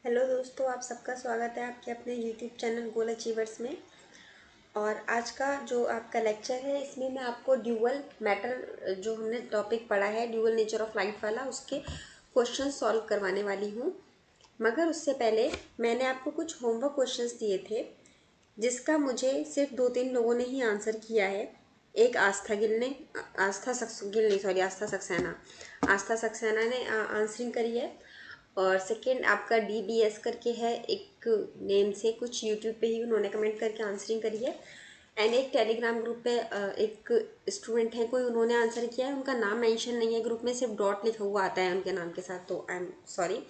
Hello दोस्तों, आप सबका स्वागत है आपके अपने यूट्यूब चैनल गोल अचीवर्स में। और आज का जो आपका लेक्चर है इसमें मैं आपको ड्यूअल मैटर जो हमने टॉपिक पढ़ा है ड्यूअल नेचर ऑफ लाइट वाला, उसके क्वेश्चन सॉल्व करवाने वाली हूँ। मगर उससे पहले मैंने आपको कुछ होमवर्क क्वेश्चंस दिए थे जिसका मुझे सिर्फ 2-3 लोगों ने ही आंसर किया है। एक आस्था गिल ने आस्था सक्सेना ने आंसरिंग करी है। और सेकंड आपका DBS करके है, एक नेम से कुछ यूट्यूब पे ही उन्होंने कमेंट करके आंसरिंग करी है। एंड एक टेलीग्राम ग्रुप पे एक स्टूडेंट है कोई, उन्होंने आंसर किया है। उनका नाम मेंशन नहीं है ग्रुप में, सिर्फ डॉट लिखा हुआ आता है उनके नाम के साथ, तो आई एम सॉरी।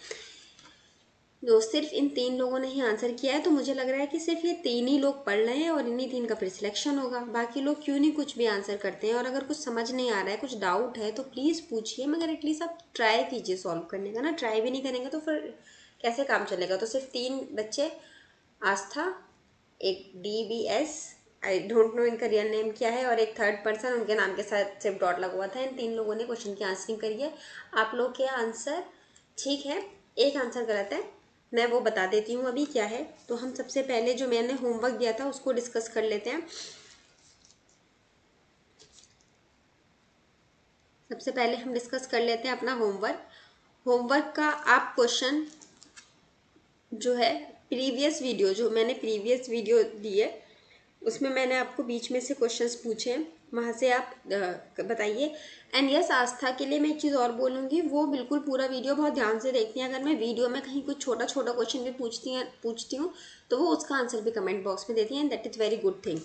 जो सिर्फ इन 3 लोगों ने ही आंसर किया है, तो मुझे लग रहा है कि सिर्फ ये 3 ही लोग पढ़ रहे हैं और इन्हीं 3 का फिर सिलेक्शन होगा। बाकी लोग क्यों नहीं कुछ भी आंसर करते हैं। और अगर कुछ समझ नहीं आ रहा है, कुछ डाउट है, तो प्लीज़ पूछिए, मगर एटलीस्ट आप ट्राई कीजिए सॉल्व करने का ना। ट्राई भी नहीं करेंगे तो फिर कैसे काम चलेगा। तो सिर्फ 3 बच्चे, आस्था, एक DBS, आई डोंट नो इनका रियल नेम क्या है, और एक थर्ड पर्सन उनके नाम के साथ सिर्फ डॉट लगा हुआ था। इन 3 लोगों ने क्वेश्चन की आंसरिंग करी है। आप लोग के आंसर ठीक है, एक आंसर गलत है। मैं वो बता देती हूँ अभी क्या है। तो हम सबसे पहले जो मैंने होमवर्क दिया था उसको डिस्कस कर लेते हैं। सबसे पहले हम डिस्कस कर लेते हैं अपना होमवर्क। होमवर्क का आप क्वेश्चन जो है, प्रीवियस वीडियो दी है उसमें मैंने आपको बीच में से क्वेश्चंस पूछे हैं, वहाँ से आप बताइए। एंड यस, आस्था के लिए मैं एक चीज़ और बोलूँगी, वो बिल्कुल पूरा वीडियो बहुत ध्यान से देखती हैं। अगर मैं वीडियो में कहीं कुछ छोटा छोटा क्वेश्चन भी पूछती हूँ तो वो उसका आंसर भी कमेंट बॉक्स में देती हैं। And that is very good thing,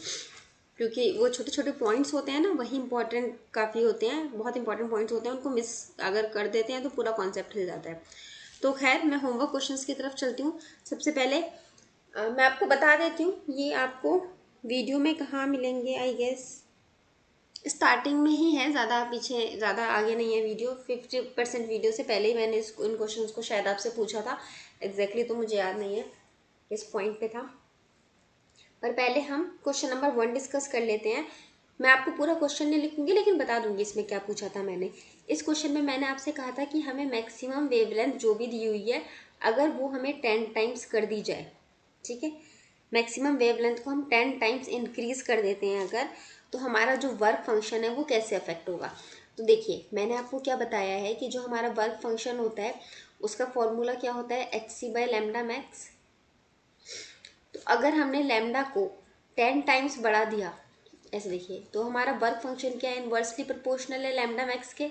क्योंकि वो छोटे छोटे पॉइंट्स होते हैं ना, वही इंपॉर्टेंट काफ़ी होते हैं, बहुत इंपॉर्टेंट पॉइंट्स होते हैं। उनको मिस अगर कर देते हैं तो पूरा कॉन्सेप्ट हिल जाता है। तो खैर, मैं होमवर्क क्वेश्चंस की तरफ चलती हूँ। सबसे पहले मैं आपको बता देती हूँ, ये आपको वीडियो में कहाँ मिलेंगे। आई गेस स्टार्टिंग में ही है, ज़्यादा पीछे ज़्यादा आगे नहीं है वीडियो। 50% वीडियो से पहले ही मैंने इन क्वेश्चन को शायद आपसे पूछा था। एग्जैक्टली तो मुझे याद नहीं है किस पॉइंट पे था, पर पहले हम क्वेश्चन नंबर 1 डिस्कस कर लेते हैं। मैं आपको पूरा क्वेश्चन नहीं लिखूंगी, लेकिन बता दूंगी इसमें क्या पूछा था मैंने। इस क्वेश्चन में मैंने आपसे कहा था कि हमें मैक्सिमम वेवलेंथ जो भी दी हुई है, अगर वो हमें 10 टाइम्स कर दी जाए, ठीक है, मैक्सिमम वेवलेंथ को हम 10 टाइम्स इंक्रीज कर देते हैं अगर, तो हमारा जो वर्क फंक्शन है वो कैसे अफेक्ट होगा। तो देखिए, मैंने आपको क्या बताया है कि जो हमारा वर्क फंक्शन होता है उसका फॉर्मूला क्या होता है, hc/λmax। तो अगर हमने लैम्डा को 10 टाइम्स बढ़ा दिया, ऐसे देखिए, तो हमारा वर्क फंक्शन क्या है, इनवर्सली प्रोपोर्शनल है लैम्डा मैक्स के।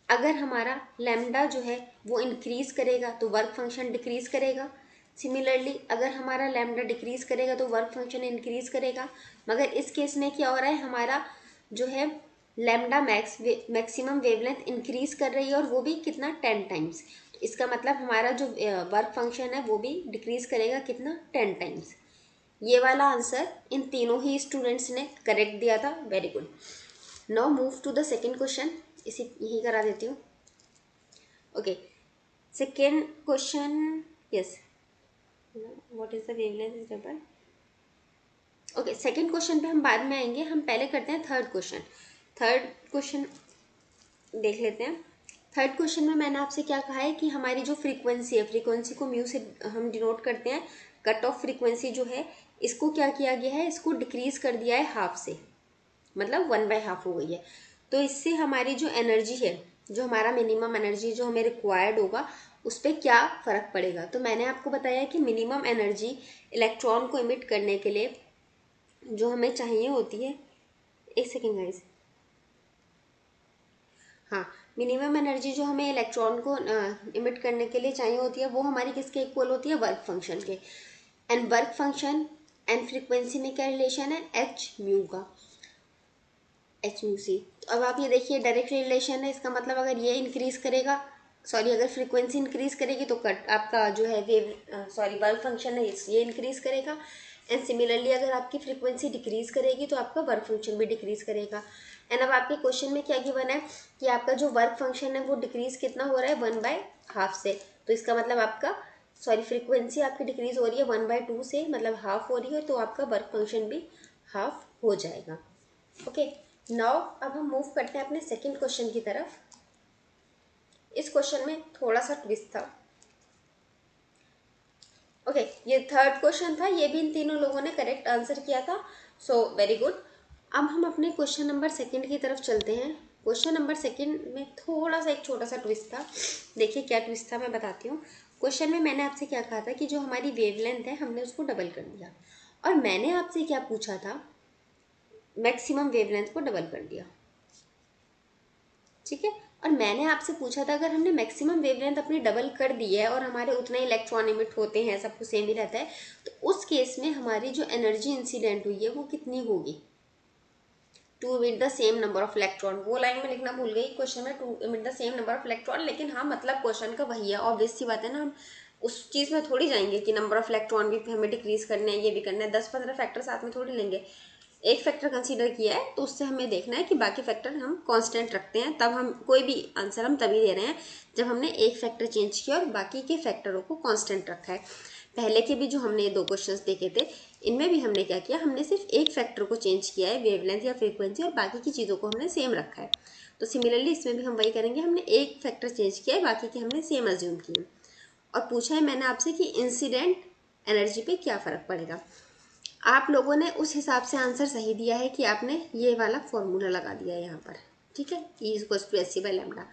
अगर हमारा लैम्डा जो है वो इंक्रीज करेगा तो वर्क फंक्शन डिक्रीज करेगा। सिमिलरली अगर हमारा लैम्डा डिक्रीज करेगा तो वर्क फंक्शन इंक्रीज करेगा। मगर इस केस में क्या हो रहा है, हमारा जो है लैम्डा मैक्सिमम वेवलेंथ इंक्रीज कर रही है, और वो भी कितना, 10 टाइम्स। तो इसका मतलब हमारा जो वर्क फंक्शन है वो भी डिक्रीज करेगा, कितना, 10 टाइम्स। ये वाला आंसर इन तीनों ही स्टूडेंट्स ने करेक्ट दिया था। Very good. Now move to the second question. इसी यही करा देती हूँ। Okay, second question. Yes, what is the wavelength is double. Okay, second question पे हम बाद में आएंगे, हम पहले करते हैं थर्ड क्वेश्चन। थर्ड क्वेश्चन देख लेते हैं। थर्ड क्वेश्चन में मैंने आपसे क्या कहा है कि हमारी जो फ्रीक्वेंसी है, फ्रीक्वेंसी को म्यू से हम डिनोट करते हैं। कट ऑफ फ्रीक्वेंसी जो है, इसको क्या किया गया है, इसको डिक्रीज कर दिया है हाफ से, मतलब 1/2 हो गई है। तो इससे हमारी जो एनर्जी है, जो हमारा मिनिमम एनर्जी जो हमें रिक्वायर्ड होगा, उस पर क्या फ़र्क पड़ेगा। तो मैंने आपको बताया कि मिनिमम एनर्जी इलेक्ट्रॉन को इमिट करने के लिए जो हमें चाहिए होती है, एक सेकेंड गाइस, हाँ, मिनिमम एनर्जी जो हमें इलेक्ट्रॉन को इमिट करने के लिए चाहिए होती है, वो हमारी किसके इक्वल होती है, वर्क फंक्शन के। And work function and frequency में क्या रिलेशन है, एच म्यू का, एच म्यू सी। तो अब आप ये देखिए, डायरेक्ट रिलेशन है। इसका मतलब अगर ये इंक्रीज करेगा, सॉरी, अगर फ्रीक्वेंसी इंक्रीज करेगी तो कट आपका जो है वेव वर्क फंक्शन है ये इंक्रीज करेगा। एंड सिमिलरली अगर आपकी फ्रीक्वेंसी डिक्रीज करेगी तो आपका वर्क फंक्शन भी डिक्रीज करेगा। एंड अब आपके क्वेश्चन में क्या गिवन है कि आपका जो वर्क फंक्शन है वो डिक्रीज कितना हो रहा है, 1/2 से। तो इसका मतलब आपका, सॉरी, फ्रीक्वेंसी आपकी डिक्रीज हो रही है 1/2 से, मतलब हाफ हो रही है, तो आपका वर्क फंक्शन भी हाफ हो जाएगा। ओके, नाउ अब हम मूव करते हैं अपने सेकंड क्वेश्चन की तरफ। इस क्वेश्चन में थोड़ा सा ट्विस्ट था। ओके, ये थर्ड क्वेश्चन था, ये भी इन तीनों लोगों ने करेक्ट आंसर किया था, सो वेरी गुड। अब हम अपने क्वेश्चन नंबर सेकंड की तरफ चलते हैं। क्वेश्चन नंबर सेकंड में थोड़ा सा एक छोटा सा ट्विस्ट था। देखिए क्या ट्विस्ट था, मैं बताती हूँ। क्वेश्चन में मैंने आपसे क्या कहा था कि जो हमारी वेवलेंथ है हमने उसको डबल कर दिया, और मैंने आपसे क्या पूछा था, मैक्सिमम वेवलेंथ को डबल कर दिया, ठीक है। और मैंने आपसे पूछा था अगर हमने मैक्सिमम वेवलेंथ अपनी डबल कर दी है और हमारे उतने इलेक्ट्रॉन इमिट होते हैं, सब कुछ सेम ही रहता है, तो उस केस में हमारी जो एनर्जी इंसिडेंट हुई है वो कितनी होगी, to emit the same number of electron. वो लाइन में लिखना भूल गई क्वेश्चन में, to emit the same number of electron, लेकिन हाँ मतलब क्वेश्चन का वही है, ऑब्वियस सी बात है ना। हम उस चीज़ में थोड़ी जाएंगे कि नंबर ऑफ इलेक्ट्रॉन भी हमें डिक्रीज करने हैं, ये भी करना है, 10-15 फैक्टर साथ में थोड़ी लेंगे। एक फैक्टर कंसीडर किया है तो उससे हमें देखना है कि बाकी फैक्टर हम कांस्टेंट रखते हैं, तब हम कोई भी आंसर हम तभी दे रहे हैं जब हमने एक फैक्टर चेंज किया और बाकी के फैक्टरों को कांस्टेंट रखा है। पहले के भी जो हमने ये दो क्वेश्चंस देखे थे, इनमें भी हमने क्या किया, हमने सिर्फ एक फैक्टर को चेंज किया है, वेवलेंथ या फ्रीक्वेंसी, और बाकी की चीज़ों को हमने सेम रखा है। तो सिमिलरली इसमें भी हम वही करेंगे, हमने एक फैक्टर चेंज किया है, बाकी के हमने सेम अज्यूम किए। और पूछा है मैंने आपसे कि इंसिडेंट एनर्जी पे क्या फ़र्क पड़ेगा। आप लोगों ने उस हिसाब से आंसर सही दिया है कि आपने ये वाला फॉर्मूला लगा दिया है यहाँ पर, ठीक है, E equals to S C by lambda.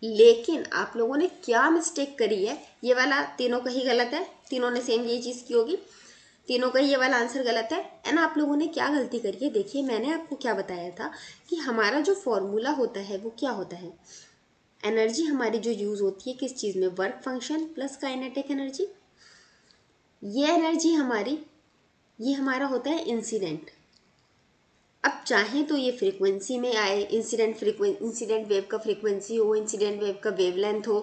लेकिन आप लोगों ने क्या मिस्टेक करी है, ये वाला तीनों का ही गलत है, तीनों ने सेम यही चीज़ की होगी, तीनों का ही ये वाला आंसर गलत है। एंड आप लोगों ने क्या गलती करी है, देखिए मैंने आपको क्या बताया था कि हमारा जो फॉर्मूला होता है वो क्या होता है, एनर्जी हमारी जो यूज़ होती है किस चीज़ में, work function plus kinetic energy. ये एनर्जी हमारी, ये हमारा होता है इंसिडेंट। अब चाहें तो ये फ्रीक्वेंसी में आए, इंसिडेंट वेव का फ्रीक्वेंसी हो, इंसिडेंट वेव का वेवलेंथ हो,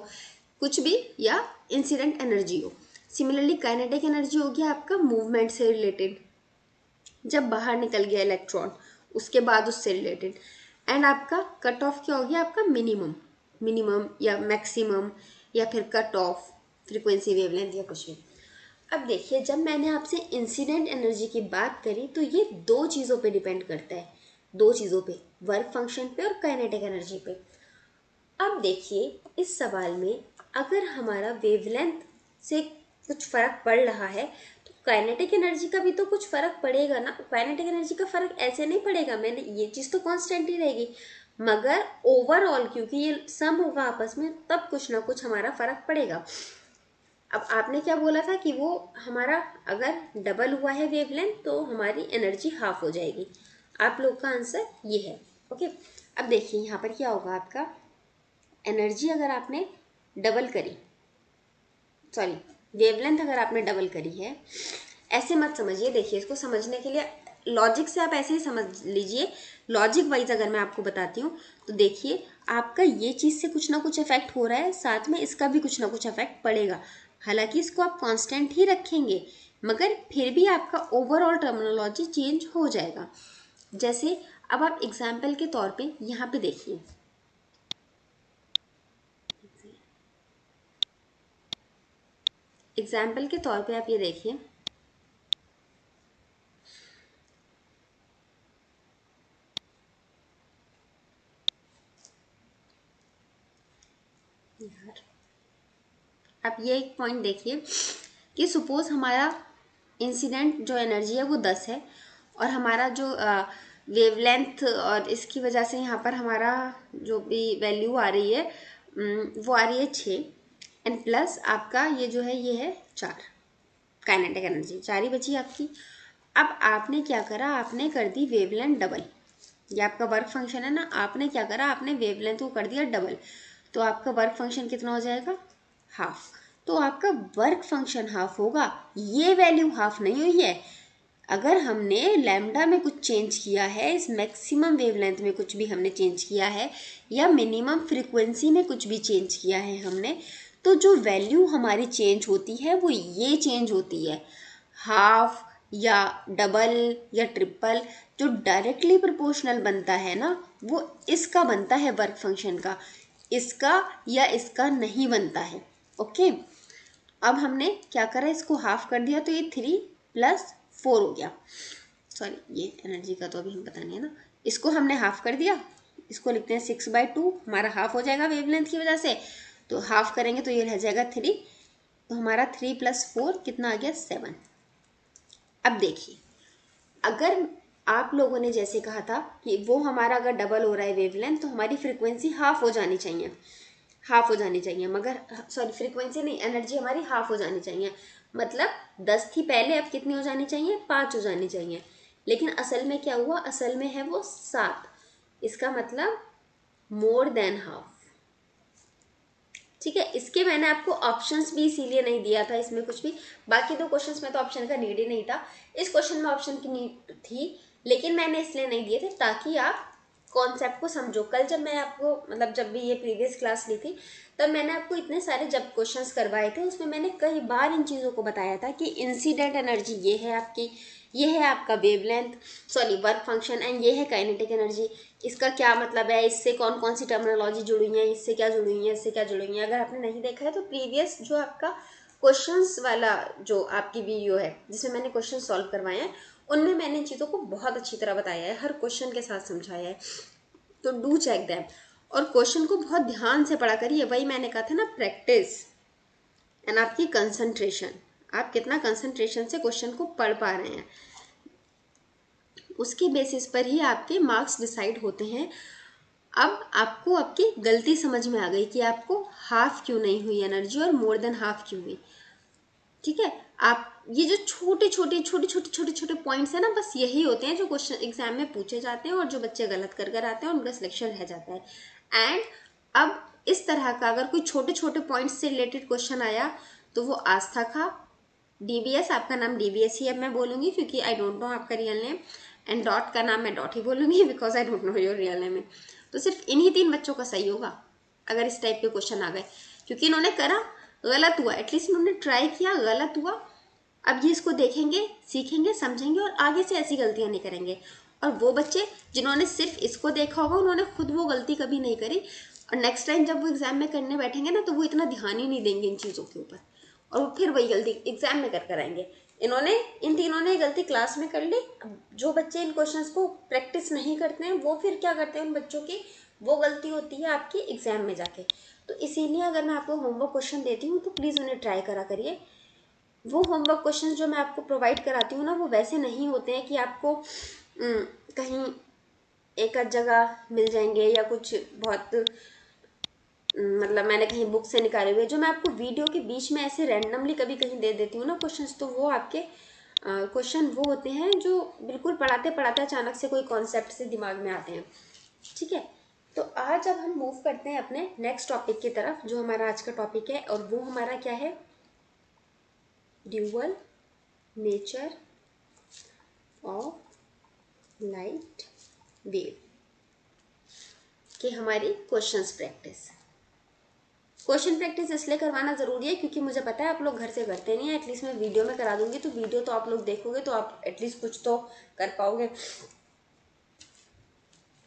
कुछ भी, या इंसिडेंट एनर्जी हो। सिमिलरली काइनेटिक एनर्जी हो गया आपका मूवमेंट से रिलेटेड, जब बाहर निकल गया इलेक्ट्रॉन उसके बाद उससे रिलेटेड। एंड आपका कट ऑफ क्या हो गया, आपका मिनिमम, मिनिमम या मैक्सिमम या फिर कट ऑफ, फ्रीक्वेंसी वेवलेंथ या कुछ भी। अब देखिए जब मैंने आपसे इंसिडेंट एनर्जी की बात करी तो ये दो चीज़ों पे डिपेंड करता है, दो चीज़ों पे, वर्क फंक्शन पे और काइनेटिक एनर्जी पे। अब देखिए इस सवाल में अगर हमारा वेवलेंथ से कुछ फ़र्क पड़ रहा है तो काइनेटिक एनर्जी का भी तो कुछ फ़र्क पड़ेगा ना। काइनेटिक एनर्जी का फ़र्क ऐसे नहीं पड़ेगा, मैंने ये चीज़ तो कांस्टेंट ही रहेगी, मगर ओवरऑल क्योंकि ये सम होगा आपस में, तब कुछ ना कुछ हमारा फ़र्क पड़ेगा। अब आपने क्या बोला था कि वो हमारा अगर डबल हुआ है वेवलेंथ तो हमारी एनर्जी हाफ हो जाएगी, आप लोग का आंसर ये है। ओके, अब देखिए यहाँ पर क्या होगा, आपका एनर्जी अगर आपने डबल करी, सॉरी वेवलेंथ अगर आपने डबल करी है, ऐसे मत समझिए, देखिए इसको समझने के लिए लॉजिक से आप ऐसे ही समझ लीजिए, लॉजिक वाइज अगर मैं आपको बताती हूँ तो देखिए आपका ये चीज़ से कुछ ना कुछ इफेक्ट हो रहा है, साथ में इसका भी कुछ ना कुछ इफेक्ट पड़ेगा। हालांकि इसको आप कांस्टेंट ही रखेंगे मगर फिर भी आपका ओवरऑल टर्मिनोलॉजी चेंज हो जाएगा। जैसे अब आप एग्जाम्पल के तौर पे यहाँ पे देखिए, एग्जाम्पल के तौर पे आप ये देखिए, आप ये एक पॉइंट देखिए कि सपोज हमारा इंसिडेंट जो एनर्जी है वो 10 है और हमारा जो वेवलेंथ और इसकी वजह से यहाँ पर हमारा जो भी वैल्यू आ रही है वो आ रही है 6, एंड प्लस आपका ये जो है ये है 4, काइनेटिक एनर्जी 4 ही बची आपकी। अब आपने क्या करा, आपने कर दी वेवलेंथ डबल, ये आपका वर्क फंक्शन है ना, आपने क्या करा, आपने वेवलेंथ को कर दिया डबल, तो आपका वर्क फंक्शन कितना हो जाएगा, हाफ। तो आपका वर्क फंक्शन हाफ होगा, ये वैल्यू हाफ नहीं हुई है। अगर हमने लैम्डा में कुछ चेंज किया है, इस मैक्सिमम वेवलेंथ में कुछ भी हमने चेंज किया है या मिनिमम फ्रीक्वेंसी में कुछ भी चेंज किया है हमने, तो जो वैल्यू हमारी चेंज होती है वो ये चेंज होती है, हाफ या डबल या ट्रिपल। जो डायरेक्टली प्रोपोर्शनल बनता है ना वो इसका बनता है वर्क फंक्शन का, इसका या इसका नहीं बनता है। ओके, अब हमने क्या करा, इसको हाफ कर दिया तो ये 3+4 हो गया, सॉरी ये एनर्जी का तो अभी हम पता नहीं है ना, इसको हमने हाफ कर दिया, इसको लिखते हैं 6/2, हमारा हाफ हो जाएगा वेवलेंथ की वजह से, तो हाफ करेंगे तो ये रह जाएगा 3, तो हमारा 3 + 4 कितना आ गया 7। अब देखिए, अगर आप लोगों ने जैसे कहा था कि वो हमारा अगर डबल हो रहा है वेवलेंथ तो हमारी फ्रीक्वेंसी हाफ हो जानी चाहिए, हाफ हो जानी चाहिए, मगर सॉरी फ्रीक्वेंसी नहीं, एनर्जी हमारी हाफ हो जानी चाहिए। मतलब 10 थी पहले, अब कितनी हो जानी चाहिए, 5 हो जानी चाहिए। लेकिन असल में क्या हुआ, असल में है वो 7। इसका मतलब मोर देन हाफ। ठीक है, इसके मैंने आपको ऑप्शंस भी इसीलिए नहीं दिया था इसमें कुछ भी। बाकी 2 क्वेश्चंस में तो ऑप्शन का नीड ही नहीं था, इस क्वेश्चन में ऑप्शन की नीड थी, लेकिन मैंने इसलिए नहीं दिए थे ताकि आप कॉन्सेप्ट को समझो। कल जब मैं आपको मतलब जब भी ये प्रीवियस क्लास ली थी तब मैंने आपको इतने सारे जब क्वेश्चंस करवाए थे, उसमें मैंने कई बार इन चीज़ों को बताया था कि इंसिडेंट एनर्जी ये है आपकी, ये है आपका wavelength, sorry work function, and ये है काइनेटिक एनर्जी। इसका क्या मतलब है, इससे कौन कौन सी टर्मिनोलॉजी जुड़ी हुई है, इससे क्या जुड़ी हुई है, इससे क्या जुड़ी हुई है। अगर आपने नहीं देखा है तो प्रीवियस जो आपका क्वेश्चंस वाला जो आपकी वीडियो है जिसमें मैंने क्वेश्चन सॉल्व करवाए हैं, उनमें मैंने इन चीज़ों को बहुत अच्छी तरह बताया है, हर क्वेश्चन के साथ समझाया है। तो डू चेक दैम, और क्वेश्चन को बहुत ध्यान से पढ़ा करिए। वही मैंने कहा था ना, प्रैक्टिस एंड आपकी कंसंट्रेशन, आप कितना कंसंट्रेशन से क्वेश्चन को पढ़ पा रहे हैं, उसके बेसिस पर ही आपके मार्क्स डिसाइड होते हैं। अब आपको आपकी गलती समझ में आ गई कि आपको हाफ क्यों नहीं हुई एनर्जी और मोर देन हाफ क्यों हुई। ठीक है, आप ये जो छोटे छोटे पॉइंट्स है ना, बस यही होते हैं जो क्वेश्चन एग्जाम में पूछे जाते हैं और जो बच्चे गलत कर कर आते हैं और उनका सिलेक्शन रह जाता है। एंड अब इस तरह का अगर कोई छोटे छोटे पॉइंट्स से रिलेटेड क्वेश्चन आया तो वो आस्था का डीबीएस, आपका नाम डीबीएस ही अब मैं बोलूंगी क्योंकि आई डोंट नो आपका रियल नेम, एंड डॉट का नाम मैं डॉट ही बोलूंगी because I don't know your real name. तो सिर्फ इन्हीं 3 बच्चों का सही होगा अगर इस टाइप के क्वेश्चन आ गए, क्योंकि इन्होंने करा, गलत हुआ, एटलीस्ट इन्होंने ट्राई किया, गलत हुआ। अब ये इसको देखेंगे, सीखेंगे, समझेंगे और आगे से ऐसी गलतियां नहीं करेंगे। और वो बच्चे जिन्होंने सिर्फ इसको देखा होगा उन्होंने खुद वो गलती कभी नहीं करी, और नेक्स्ट टाइम जब वो एग्जाम में करने बैठेंगे ना तो वो इतना ध्यान ही नहीं देंगे इन चीज़ों के ऊपर, और वो फिर वही गलती एग्जाम में कर कर आएंगे। इन्होंने इन तीनों ने गलती क्लास में कर ली। जो बच्चे इन क्वेश्चंस को प्रैक्टिस नहीं करते हैं वो फिर क्या करते हैं, उन बच्चों की वो गलती होती है आपकी एग्जाम में जाके। तो इसीलिए अगर मैं आपको होमवर्क क्वेश्चन देती हूँ तो प्लीज़ उन्हें ट्राई करा करिए। वो होमवर्क क्वेश्चन जो मैं आपको प्रोवाइड कराती हूँ ना, वो वैसे नहीं होते हैं कि आपको कहीं एक आध जगह मिल जाएंगे या कुछ बहुत मतलब मैंने कहीं बुक से निकाले हुए, जो मैं आपको वीडियो के बीच में ऐसे रैंडमली कभी कहीं दे देती हूँ ना क्वेश्चंस, तो वो आपके क्वेश्चन वो होते हैं जो बिल्कुल पढ़ाते पढ़ाते अचानक से कोई कॉन्सेप्ट से दिमाग में आते हैं। ठीक है, तो आज अब हम मूव करते हैं अपने नेक्स्ट टॉपिक की तरफ, जो हमारा आज का टॉपिक है, और वो हमारा क्या है, dual nature of light wave की हमारी क्वेश्चंस प्रैक्टिस। क्वेश्चन प्रैक्टिस इसलिए करवाना ज़रूरी है क्योंकि मुझे पता है आप लोग घर से करते नहीं है, एटलीस्ट मैं वीडियो में करा दूंगी तो वीडियो तो आप लोग देखोगे तो आप एटलीस्ट कुछ तो कर पाओगे।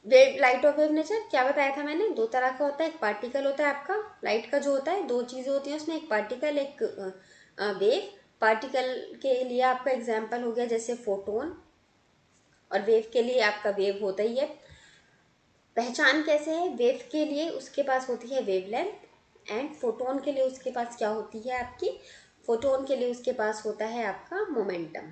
वेव, लाइट और वेव नेचर क्या बताया था मैंने, 2 तरह का होता है। एक पार्टिकल होता है आपका, लाइट का जो होता है 2 चीज़ें होती हैं उसमें, एक पार्टिकल एक वेव। पार्टिकल के लिए आपका एग्जाम्पल हो गया जैसे फोटोन, और वेव के लिए आपका वेव होता ही है। पहचान कैसे है, वेव के लिए उसके पास होती है वेवलेंथ, एंड फोटोन के लिए उसके पास क्या होती है आपकी, फोटोन के लिए उसके पास होता है आपका मोमेंटम,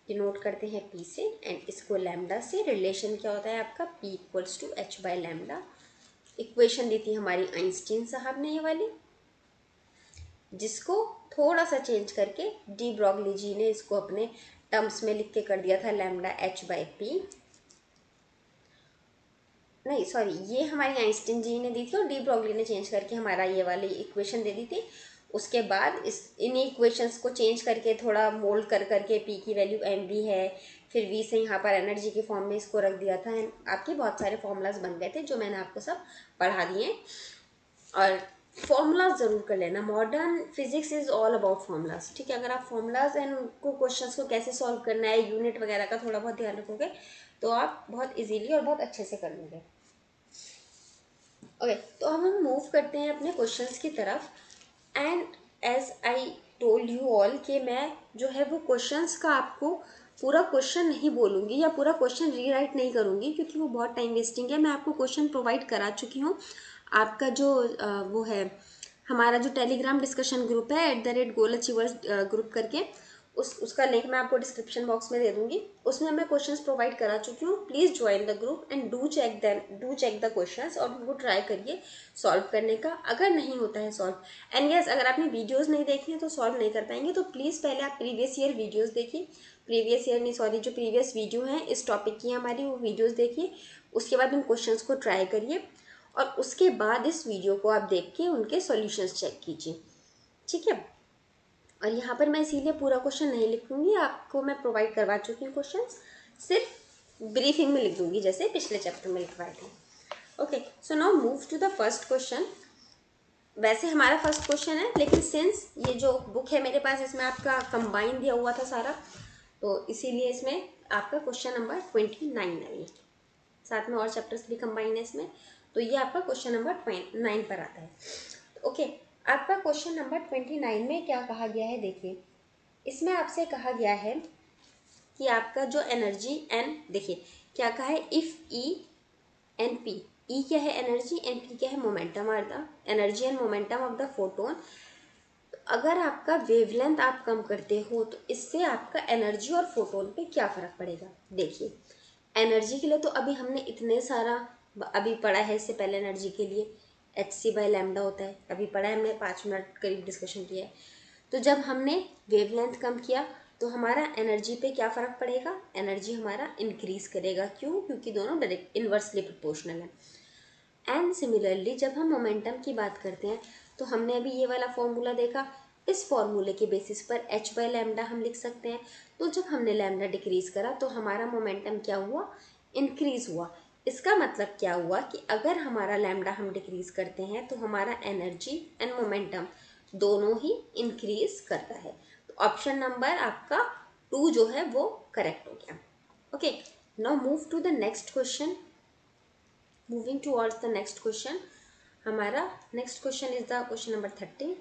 डिनोट करते हैं पी से, एंड इसको लैम्डा से। रिलेशन क्या होता है आपका, P = h/λ। इक्वेशन दी थी हमारी आइंस्टीन साहब ने ये वाली, जिसको थोड़ा सा चेंज करके डी ब्रॉगली जी ने इसको अपने टर्म्स में लिख के कर दिया था λh/p। नहीं सॉरी, ये हमारी आइंस्टीन जी ने दी थी और डी ब्रॉगली ने चेंज करके हमारा ये वाली इक्वेशन दे दी थी। उसके बाद इन इक्वेशंस को चेंज करके थोड़ा मोल्ड कर करके पी की वैल्यू mv है, फिर v से यहाँ पर एनर्जी के फॉर्म में इसको रख दिया था, एंड आपके बहुत सारे फॉर्मूलाज बन गए थे जो मैंने आपको सब पढ़ा दिए। और फॉर्मूलाज ज़रूर कर लेना, modern physics is all about formulas. ठीक है, अगर आप फॉर्मूलाज एंड उनको क्वेश्चंस को कैसे सॉल्व करना है, यूनिट वगैरह का थोड़ा बहुत ध्यान रखोगे तो आप बहुत इजीली और बहुत अच्छे से कर लोगे। ओके, तो अब हम मूव करते हैं अपने क्वेश्चंस की तरफ। And as I told you all कि मैं जो है वो क्वेश्चंस का आपको पूरा क्वेश्चन नहीं बोलूँगी या पूरा क्वेश्चन रीराइट नहीं करूँगी क्योंकि वो बहुत टाइम वेस्टिंग है। मैं आपको क्वेश्चन प्रोवाइड करा चुकी हूँ। आपका जो वो है हमारा जो टेलीग्राम डिस्कशन ग्रुप है @गोल अचीवर्स ग्रुप करके, उसका लिंक मैं आपको डिस्क्रिप्शन बॉक्स में दे दूंगी। उसमें मैं क्वेश्चंस प्रोवाइड करा चुकी हूँ। Please join the group and do check the questions और उनको ट्राई करिए सॉल्व करने का। अगर नहीं होता है सॉल्व, एंड यस अगर आपने वीडियोस नहीं देखी हैं तो सॉल्व नहीं कर पाएंगे, तो प्लीज़ पहले आप प्रीवियस ईयर वीडियोस देखिए, जो प्रीवियस वीडियो हैं इस टॉपिक की हमारी, वो वीडियोज़ देखिए। उसके बाद उन क्वेश्चन को ट्राई करिए और उसके बाद इस वीडियो को आप देख के उनके सॉल्यूशंस चेक कीजिए, ठीक है। और यहाँ पर मैं इसीलिए पूरा क्वेश्चन नहीं लिखूंगी, आपको मैं प्रोवाइड करवा चुकी हूँ क्वेश्चन, सिर्फ ब्रीफिंग में लिख दूंगी जैसे पिछले चैप्टर में लिखवाए थे। Okay, so now move to the first question. वैसे हमारा फर्स्ट क्वेश्चन है, लेकिन सिंस ये जो बुक है मेरे पास इसमें आपका कंबाइन दिया हुआ था सारा, तो इसीलिए इसमें आपका क्वेश्चन नंबर 29 है। ये साथ में और चैप्टर्स भी कंबाइन है इसमें, तो ये आपका क्वेश्चन नंबर 9 पर आता है। ओके, आपका क्वेश्चन नंबर 29 में क्या कहा गया है, देखिए इसमें आपसे कहा गया है कि आपका जो एनर्जी एन, देखिए क्या कहा है, if E and P, E क्या है एनर्जी एंड पी क्या है momentum, are the energy and momentum of the photon. अगर आपका वेवलेंथ आप कम करते हो तो इससे आपका एनर्जी और फोटोन पे क्या फ़र्क पड़ेगा। देखिए एनर्जी के लिए तो अभी हमने इतने सारा अभी पढ़ा है, इससे पहले एनर्जी के लिए hc/λ होता है, अभी पढ़ा है हमने, 5 मिनट करीब डिस्कशन किया है। तो जब हमने वेवलेंथ कम किया तो हमारा एनर्जी पे क्या फ़र्क पड़ेगा, एनर्जी हमारा इंक्रीज करेगा। क्यों, क्योंकि दोनों डायरेक्ट इन्वर्सली प्रोपोर्शनल है। एंड सिमिलरली जब हम मोमेंटम की बात करते हैं तो हमने अभी ये वाला फॉर्मूला देखा, इस फॉर्मूले के बेसिस पर h/λ हम लिख सकते हैं। तो जब हमने लैम्डा डिक्रीज करा तो हमारा मोमेंटम क्या हुआ, इंक्रीज हुआ। इसका मतलब क्या हुआ कि अगर हमारा लैम्डा हम डिक्रीज करते हैं तो हमारा एनर्जी एंड मोमेंटम दोनों ही इंक्रीज करता है। तो ऑप्शन नंबर आपका 2 जो है वो करेक्ट हो गया। Okay, now move to the next question. Moving towards the next question, हमारा next question is the question number 30।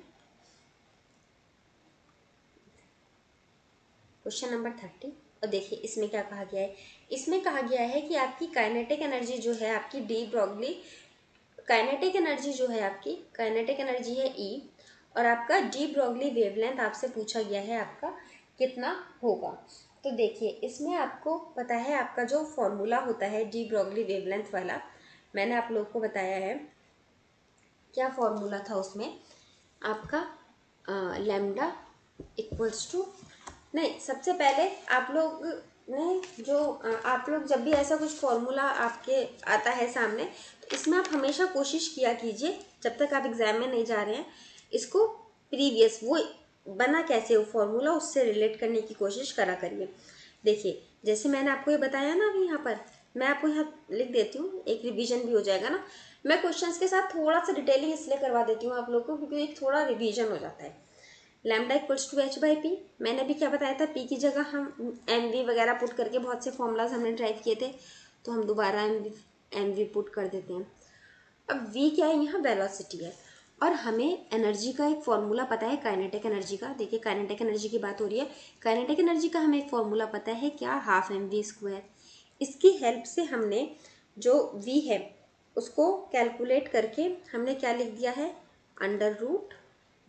Question number 30, और देखिए इसमें क्या कहा गया है, इसमें कहा गया है कि आपकी काइनेटिक एनर्जी जो है आपकी डी ब्रॉगली, काइनेटिक एनर्जी जो है आपकी, काइनेटिक एनर्जी है E, और आपका डी ब्रॉगली वेवलेंथ आपसे पूछा गया है आपका कितना होगा। तो देखिए इसमें आपको पता है आपका जो फॉर्मूला होता है डी ब्रॉगली वेवलेंथ वाला, मैंने आप लोग को बताया है क्या फॉर्मूला था उसमें आपका, लैम्डा इक्वल्स टू, नहीं सबसे पहले आप लोग ने जो आप लोग जब भी ऐसा कुछ फॉर्मूला आपके आता है सामने, तो इसमें आप हमेशा कोशिश किया कीजिए जब तक आप एग्जाम में नहीं जा रहे हैं, इसको प्रीवियस वो बना कैसे वो फॉर्मूला उससे रिलेट करने की कोशिश करा करिए। देखिए जैसे मैंने आपको ये बताया ना, अभी यहाँ पर मैं आपको यहाँ लिख देती हूँ, एक रिवीजन भी हो जाएगा ना। मैं क्वेश्चंस के साथ थोड़ा सा डिटेलिंग इसलिए करवा देती हूँ आप लोग को क्योंकि एक थोड़ा रिवीजन हो जाता है। लैम्डा इक्वल्स टू h/p, मैंने भी क्या बताया था, p की जगह हम mv वगैरह पुट करके बहुत से फॉर्मूलाज हमने ड्राइव किए थे, तो हम दोबारा mv पुट कर देते हैं। अब v क्या है, यहाँ वेलोसिटी है, और हमें एनर्जी का एक फॉर्मूला पता है काइनेटिक एनर्जी का। देखिए काइनेटिक एनर्जी की बात हो रही है, काइनेटिक एनर्जी का हमें एक फॉर्मूला पता है क्या, ½mv²। इसकी हेल्प से हमने जो v है उसको कैलकुलेट करके हमने क्या लिख दिया है, √,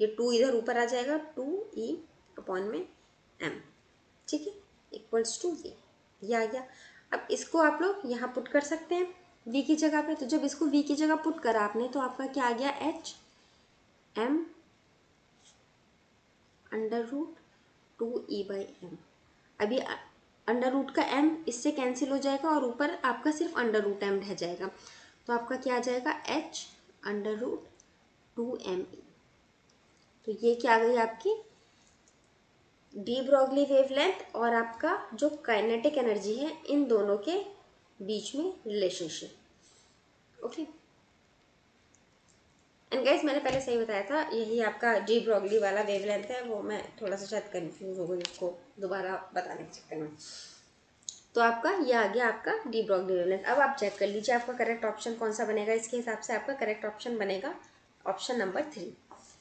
ये 2 इधर ऊपर आ जाएगा, 2e/m, ठीक है, इक्वल्स टू v, ये आ गया। अब इसको आप लोग यहाँ पुट कर सकते हैं v की जगह पे। तो जब इसको v की जगह पुट करा आपने तो आपका क्या आ गया, h/m √2e/m। अभी √ का m इससे कैंसिल हो जाएगा और ऊपर आपका सिर्फ √m रह जाएगा, तो आपका क्या आ जाएगा, h√2me। तो ये क्या आ गई आपकी डी ब्रॉगली वेवलेंथ और आपका जो काइनेटिक एनर्जी है, इन दोनों के बीच में रिलेशनशिप। ओके एंड गाइस मैंने पहले सही बताया था, यही आपका डी ब्रॉगली वाला वेवलेंथ है, वो मैं थोड़ा सा शायद कंफ्यूज हो गई उसको दोबारा बताने के चक्कर में। तो आपका ये आ गया आपका डी ब्रॉगली वेवलेंथ। अब आप चेक कर लीजिए आपका करेक्ट ऑप्शन कौन सा बनेगा, इसके हिसाब से आपका करेक्ट ऑप्शन बनेगा option number 3।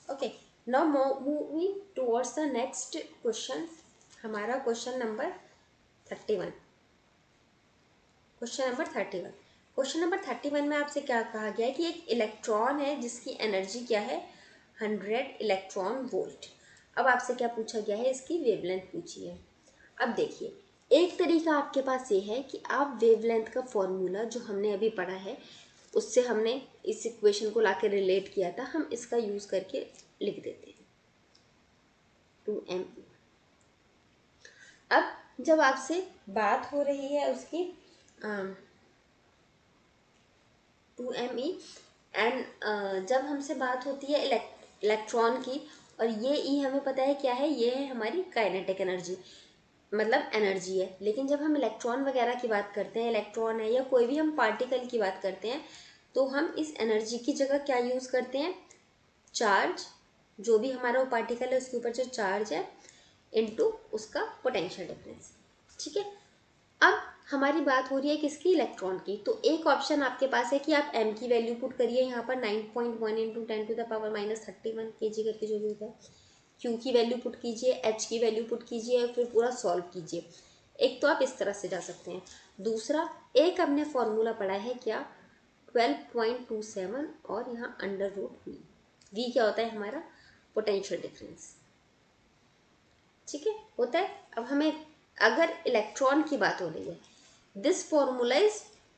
Okay, now moving towards the next question, हमारा question number 31। Question number 31, question number 31 में आपसे क्या कहा गया है कि एक इलेक्ट्रॉन है जिसकी एनर्जी क्या है, 100 इलेक्ट्रॉन वोल्ट। अब आपसे क्या पूछा गया है, इसकी वेवलेंथ पूछी है। अब देखिए, एक तरीका आपके पास ये है कि आप वेवलेंथ का फॉर्मूला जो हमने अभी पढ़ा है उससे हमने इस इक्वेशन को लाके रिलेट किया था, हम इसका यूज़ करके लिख देते हैं 2m। अब जब आपसे बात हो रही है उसकी 2me एंड जब हमसे बात होती है इलेक्ट्रॉन की, और ये ई हमें पता है क्या है, ये है हमारी काइनेटिक एनर्जी, मतलब एनर्जी है। लेकिन जब हम इलेक्ट्रॉन वगैरह की बात करते हैं, इलेक्ट्रॉन है या कोई भी हम पार्टिकल की बात करते हैं, तो हम इस एनर्जी की जगह क्या यूज़ करते हैं, चार्ज। जो भी हमारा वो पार्टिकल है उसके ऊपर जो चार्ज है इनटू उसका पोटेंशियल डिफरेंस। ठीक है, अब हमारी बात हो रही है किसकी, इलेक्ट्रॉन की। तो एक ऑप्शन आपके पास है कि आप m की वैल्यू पुट करिए यहाँ पर 9.1 इंटू 10⁻−31 kg करके जो भी होता है, q की वैल्यू पुट कीजिए, h की वैल्यू पुट कीजिए, फिर पूरा सॉल्व कीजिए। एक तो आप इस तरह से जा सकते हैं। दूसरा, एक हमने फॉर्मूला पढ़ा है क्या, 12.27 और यहाँ अंडर रूट v क्या होता है हमारा पोटेंशियल डिफरेंस। ठीक है, होता है। अब हमें अगर इलेक्ट्रॉन की बात हो रही है, this formula is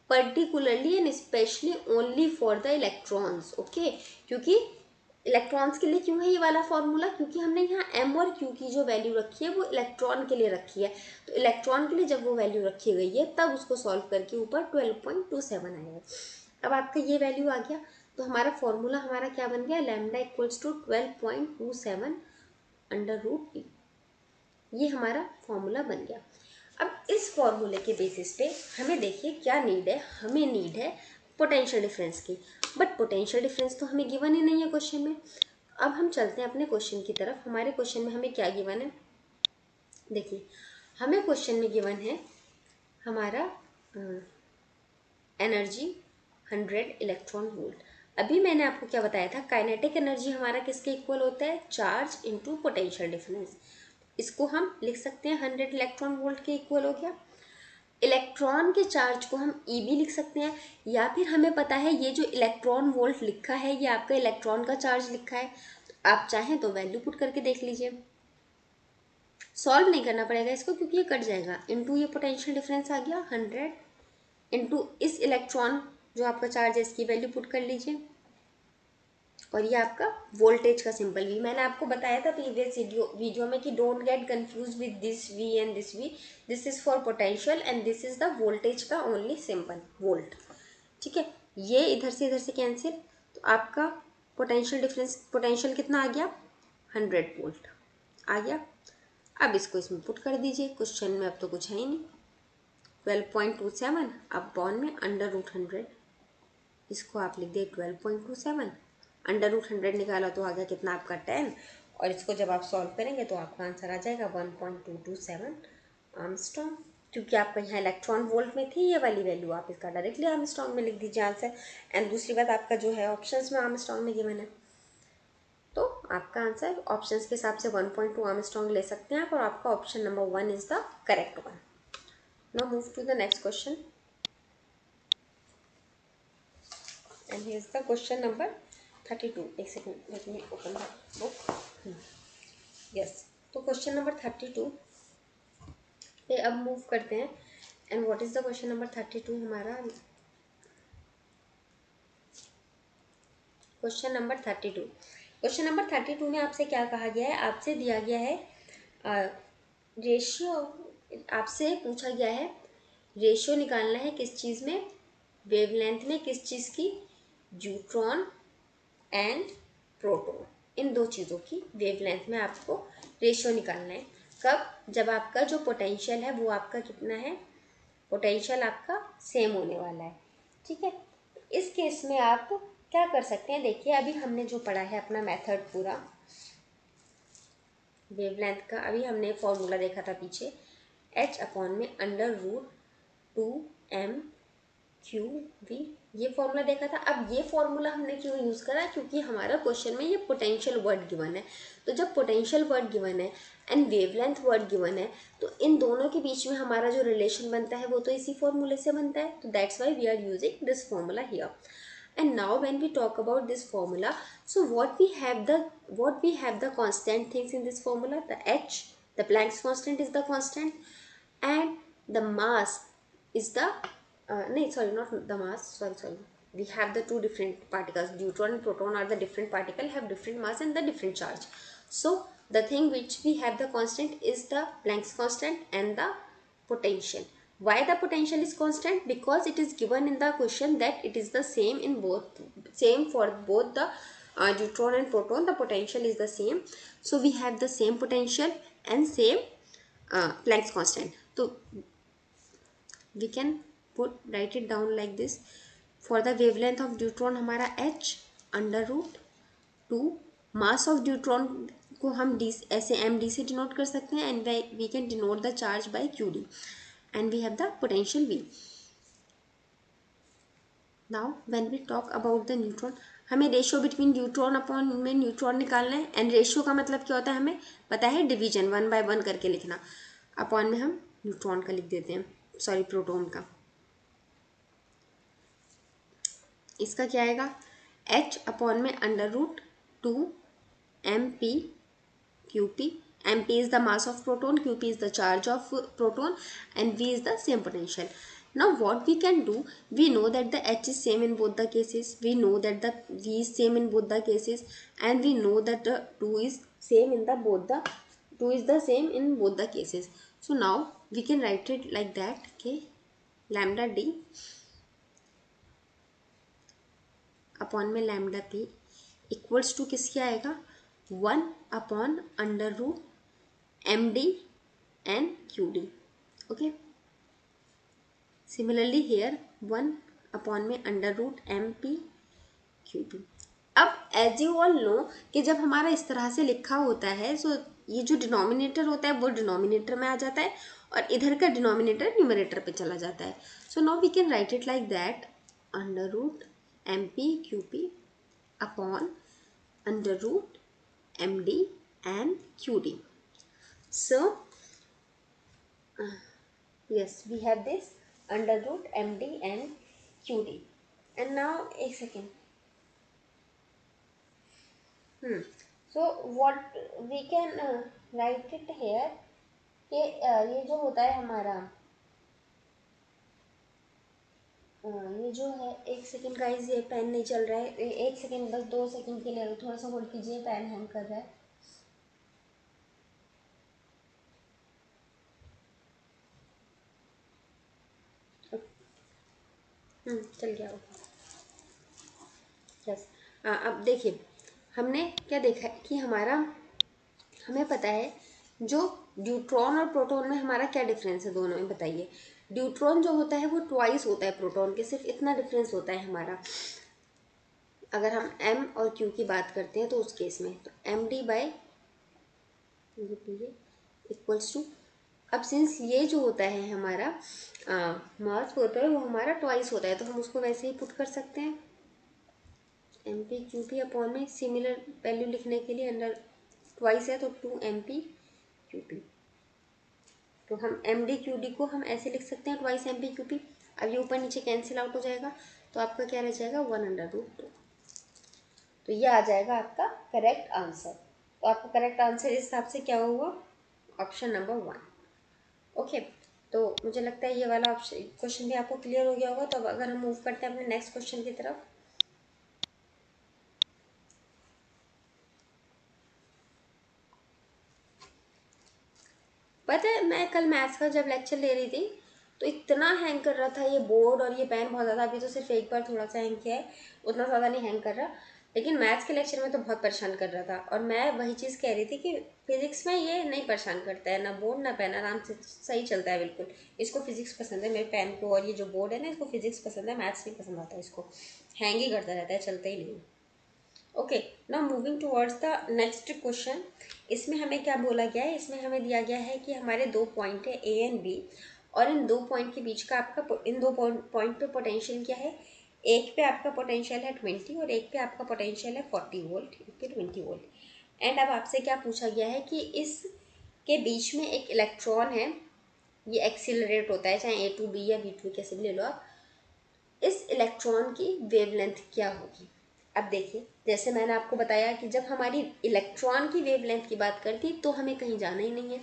particularly and specially only for the electrons. Okay, क्योंकि इलेक्ट्रॉन्स के लिए क्यों है ये वाला फॉर्मूला, क्योंकि हमने यहाँ m और q की जो वैल्यू रखी है वो इलेक्ट्रॉन के लिए रखी है। तो इलेक्ट्रॉन के लिए जब वो वैल्यू रखी गई है तब उसको सॉल्व करके ऊपर 12.27 आएगा। अब आपका ये वैल्यू आ गया, तो हमारा फॉर्मूला हमारा क्या बन गया, lambda equals to 12.27 under root E. ये हमारा फॉर्मूला बन गया। अब इस फॉर्मूले के बेसिस पे हमें देखिए क्या नीड है, हमें नीड है पोटेंशियल डिफरेंस की, बट पोटेंशियल डिफरेंस तो हमें गिवन ही नहीं है क्वेश्चन में। अब हम चलते हैं अपने क्वेश्चन की तरफ। हमारे क्वेश्चन में हमें क्या गिवन है, देखिए हमें क्वेश्चन में गिवन है हमारा एनर्जी 100 इलेक्ट्रॉन वोल्ट। अभी मैंने आपको क्या बताया था, काइनेटिक एनर्जी हमारा किसके इक्वल होता है, चार्ज इनटू पोटेंशियल डिफरेंस। इसको हम लिख सकते हैं 100 इलेक्ट्रॉन वोल्ट के इक्वल हो गया। इलेक्ट्रॉन के चार्ज को हम ई भी लिख सकते हैं, या फिर हमें पता है ये जो इलेक्ट्रॉन वोल्ट लिखा है ये आपका इलेक्ट्रॉन का चार्ज लिखा है, तो आप चाहें तो वैल्यू पुट करके देख लीजिए। सॉल्व नहीं करना पड़ेगा इसको क्योंकि ये कट जाएगा, इनटू ये पोटेंशियल डिफरेंस आ गया 100 इनटू इस इलेक्ट्रॉन जो आपका चार्ज है इसकी वैल्यू पुट कर लीजिए, और ये आपका वोल्टेज का सिंपल वी। मैंने आपको बताया था प्रीवियस वीडियो में कि don't get confuse with this V and this V, this is for potential and this is the voltage का ओनली सिंबल वोल्ट। ठीक है, ये इधर से कैंसिल, तो आपका पोटेंशियल डिफरेंस, पोटेंशियल कितना आ गया 100 वोल्ट आ गया। अब इसको इसमें पुट कर दीजिए, क्वेश्चन में अब तो कुछ है ही नहीं, 12.27 अब बॉन में अंडर रूट 100, इसको आप लिख दे 12.27, अंडर रूट 100 निकाला तो आ गया कितना आपका 10, और इसको जब आप सॉल्व करेंगे तो आपका आंसर आ जाएगा 1.227 आर्मस्ट्रॉन्ग। क्योंकि आपका यहाँ इलेक्ट्रॉन वोल्ट में थी ये वाली वैल्यू, आप इसका डायरेक्टली आर्मस्ट्रॉन्ग में लिख दीजिए आंसर। एंड दूसरी बात, आपका जो है ऑप्शंस में आर्मस्ट्रॉन्ग में गिवन है, तो आपका आंसर ऑप्शंस के हिसाब से 1.2 आर्मस्ट्रॉन्ग ले सकते हैं आप, और आपका option number 1 is the correct one. Now move to the next question, and here is the question number 32. एक second, let me open the book. Yes, तो क्वेश्चन नंबर 32 पे अब मूव करते हैं। And what is the question number 32 हमारा, question number 32। Question number 32 में आपसे क्या कहा गया है, आपसे दिया गया है रेशियो, आपसे पूछा गया है रेशियो निकालना है किस चीज़ में, वेवलेंथ में, किस चीज़ की, न्यूट्रॉन एंड प्रोटॉन, इन दो चीज़ों की वेवलेंथ में आपको रेशियो निकालना है। कब, जब आपका जो पोटेंशियल है वो आपका कितना है, पोटेंशियल आपका सेम होने वाला है। ठीक है, इस केस में आप क्या कर सकते हैं, देखिए अभी हमने जो पढ़ा है अपना मेथड पूरा वेवलेंथ का, अभी हमने फॉर्मूला देखा था पीछे, h अपॉन में under root 2m Q V, ये फॉर्मूला देखा था। अब ये फॉर्मूला हमने क्यों यूज़ करा, क्योंकि हमारा क्वेश्चन में ये पोटेंशियल वर्ड गिवन है। तो जब पोटेंशियल वर्ड गिवन है एंड वेवलेंथ वर्ड गिवन है, तो इन दोनों के बीच में हमारा जो रिलेशन बनता है वो तो इसी फॉर्मूले से बनता है, तो that's why we are using this formula here. And now when we talk about this formula, so what we have the constant things in this formula, the H, the Planck's constant is the constant, and the mass is the no, sorry, not the mass, sorry, we have the two different particles, neutron and proton are the different particle, have different mass and the different charge. So the thing which we have the constant is the Planck's constant and the potential. Why the potential is constant? Because it is given in the question that it is the same in both, same for both the neutron and proton, the potential is the same. So we have the same potential and same Planck's constant. So we can write it down like this. For the wavelength of neutron हमारा h under root 2, mass of neutron को हम D ऐसे M D से denote कर सकते हैं, and we can denote the charge by Q D, and we have the potential V. Now when we talk about the neutron, हमें ratio between neutron upon में neutron निकालना है, and ratio का मतलब क्या होता है हमें पता है, डिवीजन 1/1 करके लिखना. अपॉन में हम न्यूट्रॉन का लिख देते हैं, सॉरी प्रोटॉन का. इसका क्या आएगा, h अपॉन में under root 2 mp qp. mp is the mass of proton, qp is the charge of proton, and v is the same potential. Now what we can do, we know that the h is same in both the cases, we know that the v is same in both the cases, and we know that the 2 is same in the both the 2 is the same in both the cases. So now we can write it like that, okay, lambda d upon में lambda P equals to किसके आएगा, 1 upon under root M D and Q D. Okay, similarly here 1 upon में under root M P Q P. अब as you all know कि जब हमारा इस तरह से लिखा होता है, सो ये जो डिनोमिनेटर होता है वो डिनोमिनेटर में आ जाता है, और इधर का डिनोमिनेटर न्यूमरेटर पे चला जाता है. So now we can write it like that, under root mp qp upon under root md and qd. So yes, we have this under root md and qd. And now एक second, so what we can write it here कि ये जो होता है हमारा ये जो है, एक सेकंड गाइस, ये पेन नहीं चल रहा है, एक सेकंड, बस 2 सेकंड के लिए थोड़ा सा होल्ड कीजिए, पेन हैंग कर रहा है. चल गया वो. यस, अब देखिए हमने क्या देखा है कि हमारा, हमें पता है जो न्यूट्रॉन और प्रोटॉन में हमारा क्या डिफरेंस है दोनों में, बताइए. न्यूट्रॉन जो होता है वो ट्वाइस होता है प्रोटॉन के, सिर्फ इतना डिफरेंस होता है हमारा. अगर हम m और q की बात करते हैं तो उस केस में तो M D by equals to, अब सिंस ये जो होता है हमारा मास होता है वो हमारा ट्वाइस होता है, तो हम उसको वैसे ही पुट कर सकते हैं M P Q P upon में, सिमिलर वैल्यू लिखने के लिए अंडर ट्वाइस है तो 2 एम पी क्यू पी. तो हम एम डी क्यू डी को हम ऐसे लिख सकते हैं twice M P Q P. अब ये ऊपर नीचे कैंसिल आउट हो जाएगा, तो आपका क्या रह जाएगा, 1 अंडर रूट 2. तो ये आ जाएगा आपका करेक्ट आंसर. तो आपका करेक्ट आंसर इस हिसाब से क्या होगा, ऑप्शन नंबर 1. ओके, तो मुझे लगता है ये वाला ऑप्शन क्वेश्चन भी आपको क्लियर हो गया होगा. तो अब अगर हम मूव करते हैं अपने नेक्स्ट क्वेश्चन की तरफ, पता है मैं कल मैथ्स का जब लेक्चर ले रही थी तो इतना हैंग कर रहा था ये बोर्ड और ये पेन बहुत ज़्यादा. अभी तो सिर्फ एक बार थोड़ा सा हैंग किया है, उतना ज़्यादा नहीं हैंग कर रहा, लेकिन मैथ्स के लेक्चर में तो बहुत परेशान कर रहा था. और मैं वही चीज़ कह रही थी कि फिजिक्स में ये नहीं परेशान करता है, ना बोर्ड ना पेन, आराम से सही चलता है बिल्कुल. इसको फिजिक्स पसंद है मेरे पेन को, और ये जो बोर्ड है ना इसको फिजिक्स पसंद है, मैथ्स नहीं पसंद आता इसको, हैंग ही करता रहता है, चलता ही नहीं. Okay, now moving towards the next question. इसमें हमें क्या बोला गया है, इसमें हमें दिया गया है कि हमारे 2 पॉइंट है ए एंड बी, और इन 2 पॉइंट के बीच का आपका, इन 2 पॉइंट पे पोटेंशियल क्या है, एक पे आपका पोटेंशियल है 20 और एक पे आपका पोटेंशियल है 40 वोल्ट, एक पे 20 वोल्ट. एंड अब आपसे क्या पूछा गया है कि इस के बीच में एक इलेक्ट्रॉन है, ये एक्सिलरेट होता है, चाहे A to B या B to कैसे भी ले लो आप. इस इलेक्ट्रॉन की वेवलेंथ क्या होगी। अब देखिए, जैसे मैंने आपको बताया कि जब हमारी इलेक्ट्रॉन की वेवलेंथ की बात करती तो हमें कहीं जाना ही नहीं है।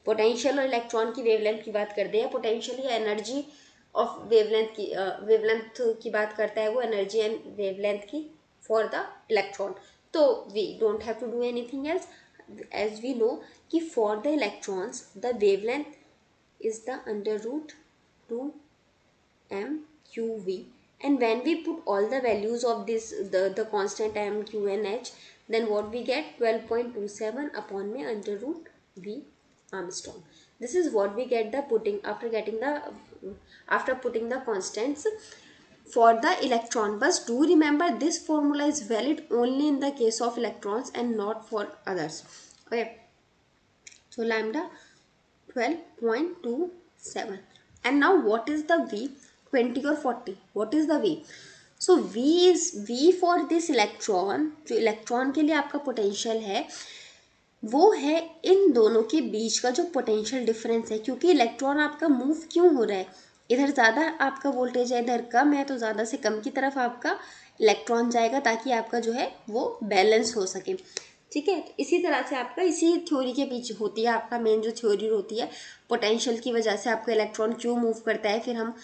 पोटेंशियल और इलेक्ट्रॉन की वेवलेंथ की बात करते हैं, पोटेंशियल या एनर्जी ऑफ वेवलेंथ की बात करता है वो, एनर्जी एंड वेवलेंथ की फॉर द इलेक्ट्रॉन। तो we don't have to do anything else, as we know कि for the electrons the wavelength is the under root 2 m q v, and when we put all the values of this the constant m q and h, then what we get 12.27 upon में under root v Armstrong. This is what we get the putting after putting the constants for the electron. But do remember this formula is valid only in the case of electrons and not for others. Okay, so lambda 12.27. And now what is the V, 20 or 40? What is the V? So V is V for this electron, जो electron के लिए आपका potential है वो है इन दोनों के बीच का जो पोटेंशियल डिफरेंस है। क्योंकि इलेक्ट्रॉन आपका मूव क्यों हो रहा है, इधर ज़्यादा आपका वोल्टेज है, इधर कम है, तो ज़्यादा से कम की तरफ आपका इलेक्ट्रॉन जाएगा ताकि आपका जो है वो बैलेंस हो सके। ठीक है, इसी तरह से आपका इसी थ्योरी के पीछे होती है आपका मेन जो थ्योरी होती है, पोटेंशियल की वजह से आपका इलेक्ट्रॉन क्यों मूव करता है। फिर हम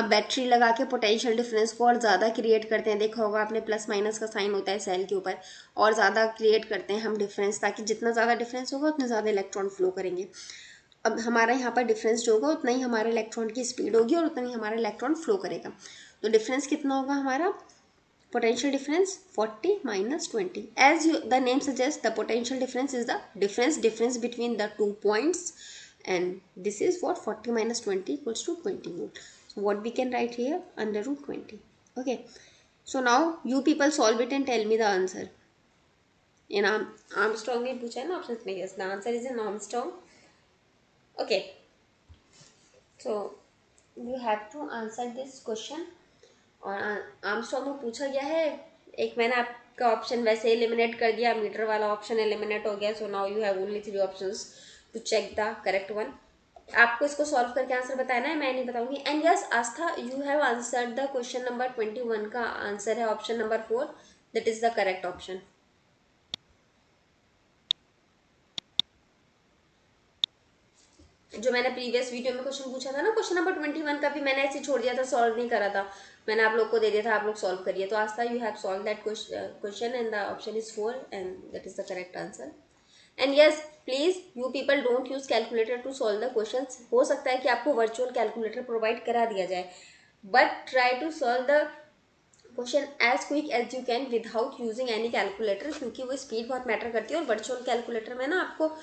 बैटरी लगा के पोटेंशियल डिफरेंस को और ज़्यादा क्रिएट करते हैं, देखा होगा आपने प्लस माइनस का साइन होता है सेल के ऊपर, और ज़्यादा क्रिएट करते हैं हम डिफरेंस, ताकि जितना ज़्यादा डिफरेंस होगा उतने ज़्यादा इलेक्ट्रॉन फ्लो करेंगे। अब हमारा यहाँ पर डिफरेंस जो होगा उतना ही हमारे इलेक्ट्रॉन की स्पीड होगी और उतना ही हमारा इलेक्ट्रॉन फ्लो करेगा। तो डिफरेंस कितना होगा हमारा, potential difference 40 minus 20. As the name suggests, the potential difference is the difference between the 2 points, and this is what 40 minus 20 equals to 20 volt. So what we can write here, under root 20. Okay, so now you people solve it and tell me the answer. In Armstrong ने पूछा है ना options में, yes, the answer is in Armstrong. Okay, so you have to answer this question. और Armstrong में पूछा गया है, एक मैंने आपका ऑप्शन वैसे एलिमिनेट कर दिया, मीटर वाला ऑप्शन एलिमिनेट हो गया। So now you have only 3 options to check the correct one. आपको इसको सॉल्व करके आंसर बताना है, मैं नहीं बताऊंगी। And yes Aastha, you have answered the question number 21 का आंसर है option number 4, that is the correct option. जो मैंने प्रीवियस वीडियो में क्वेश्चन पूछा था ना, क्वेश्चन नंबर 21 का भी मैंने ऐसे छोड़ दिया था, सॉल्व नहीं करा था, मैंने आप लोग को दे दिया था, आप लोग सॉल्व करिए। तो Aastha, you have solve that question and the option is 4 and that is the correct answer. And yes please you people don't use calculator to solve the question. हो सकता है कि आपको वर्चुअल कैलकुलेटर प्रोवाइड करा दिया जाए, but try to solve the question as quick as you can without using any calculator, क्योंकि वो स्पीड बहुत मैटर करती है। और वर्चुअल कैलकुलेटर में ना आपको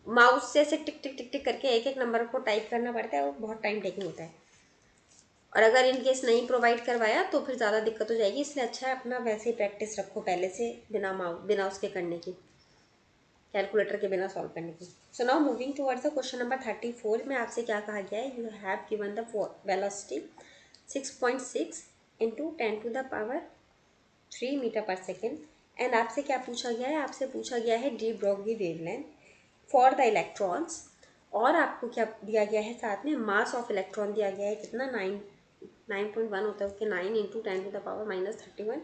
माउस से टिक टिक टिक टिक करके एक एक नंबर को टाइप करना पड़ता है, वो बहुत टाइम टेकिंग होता है। और अगर इन केस नहीं प्रोवाइड करवाया तो फिर ज़्यादा दिक्कत हो जाएगी, इसलिए अच्छा है अपना वैसे ही प्रैक्टिस रखो पहले से, बिना उसके करने की, कैलकुलेटर के बिना सॉल्व करने की। So now moving towards the question number 34 में आपसे क्या कहा गया है, you have given the velocity 6.6 into 10 to the power 3 meter पर सेकेंड। एंड आपसे क्या पूछा गया है, आपसे पूछा गया है de Broglie wavelength for the electrons, और आपको क्या दिया गया है साथ में, मास ऑफ इलेक्ट्रॉन दिया गया है कितना, 9.1 होता है उसके 9 into 10 to the power -31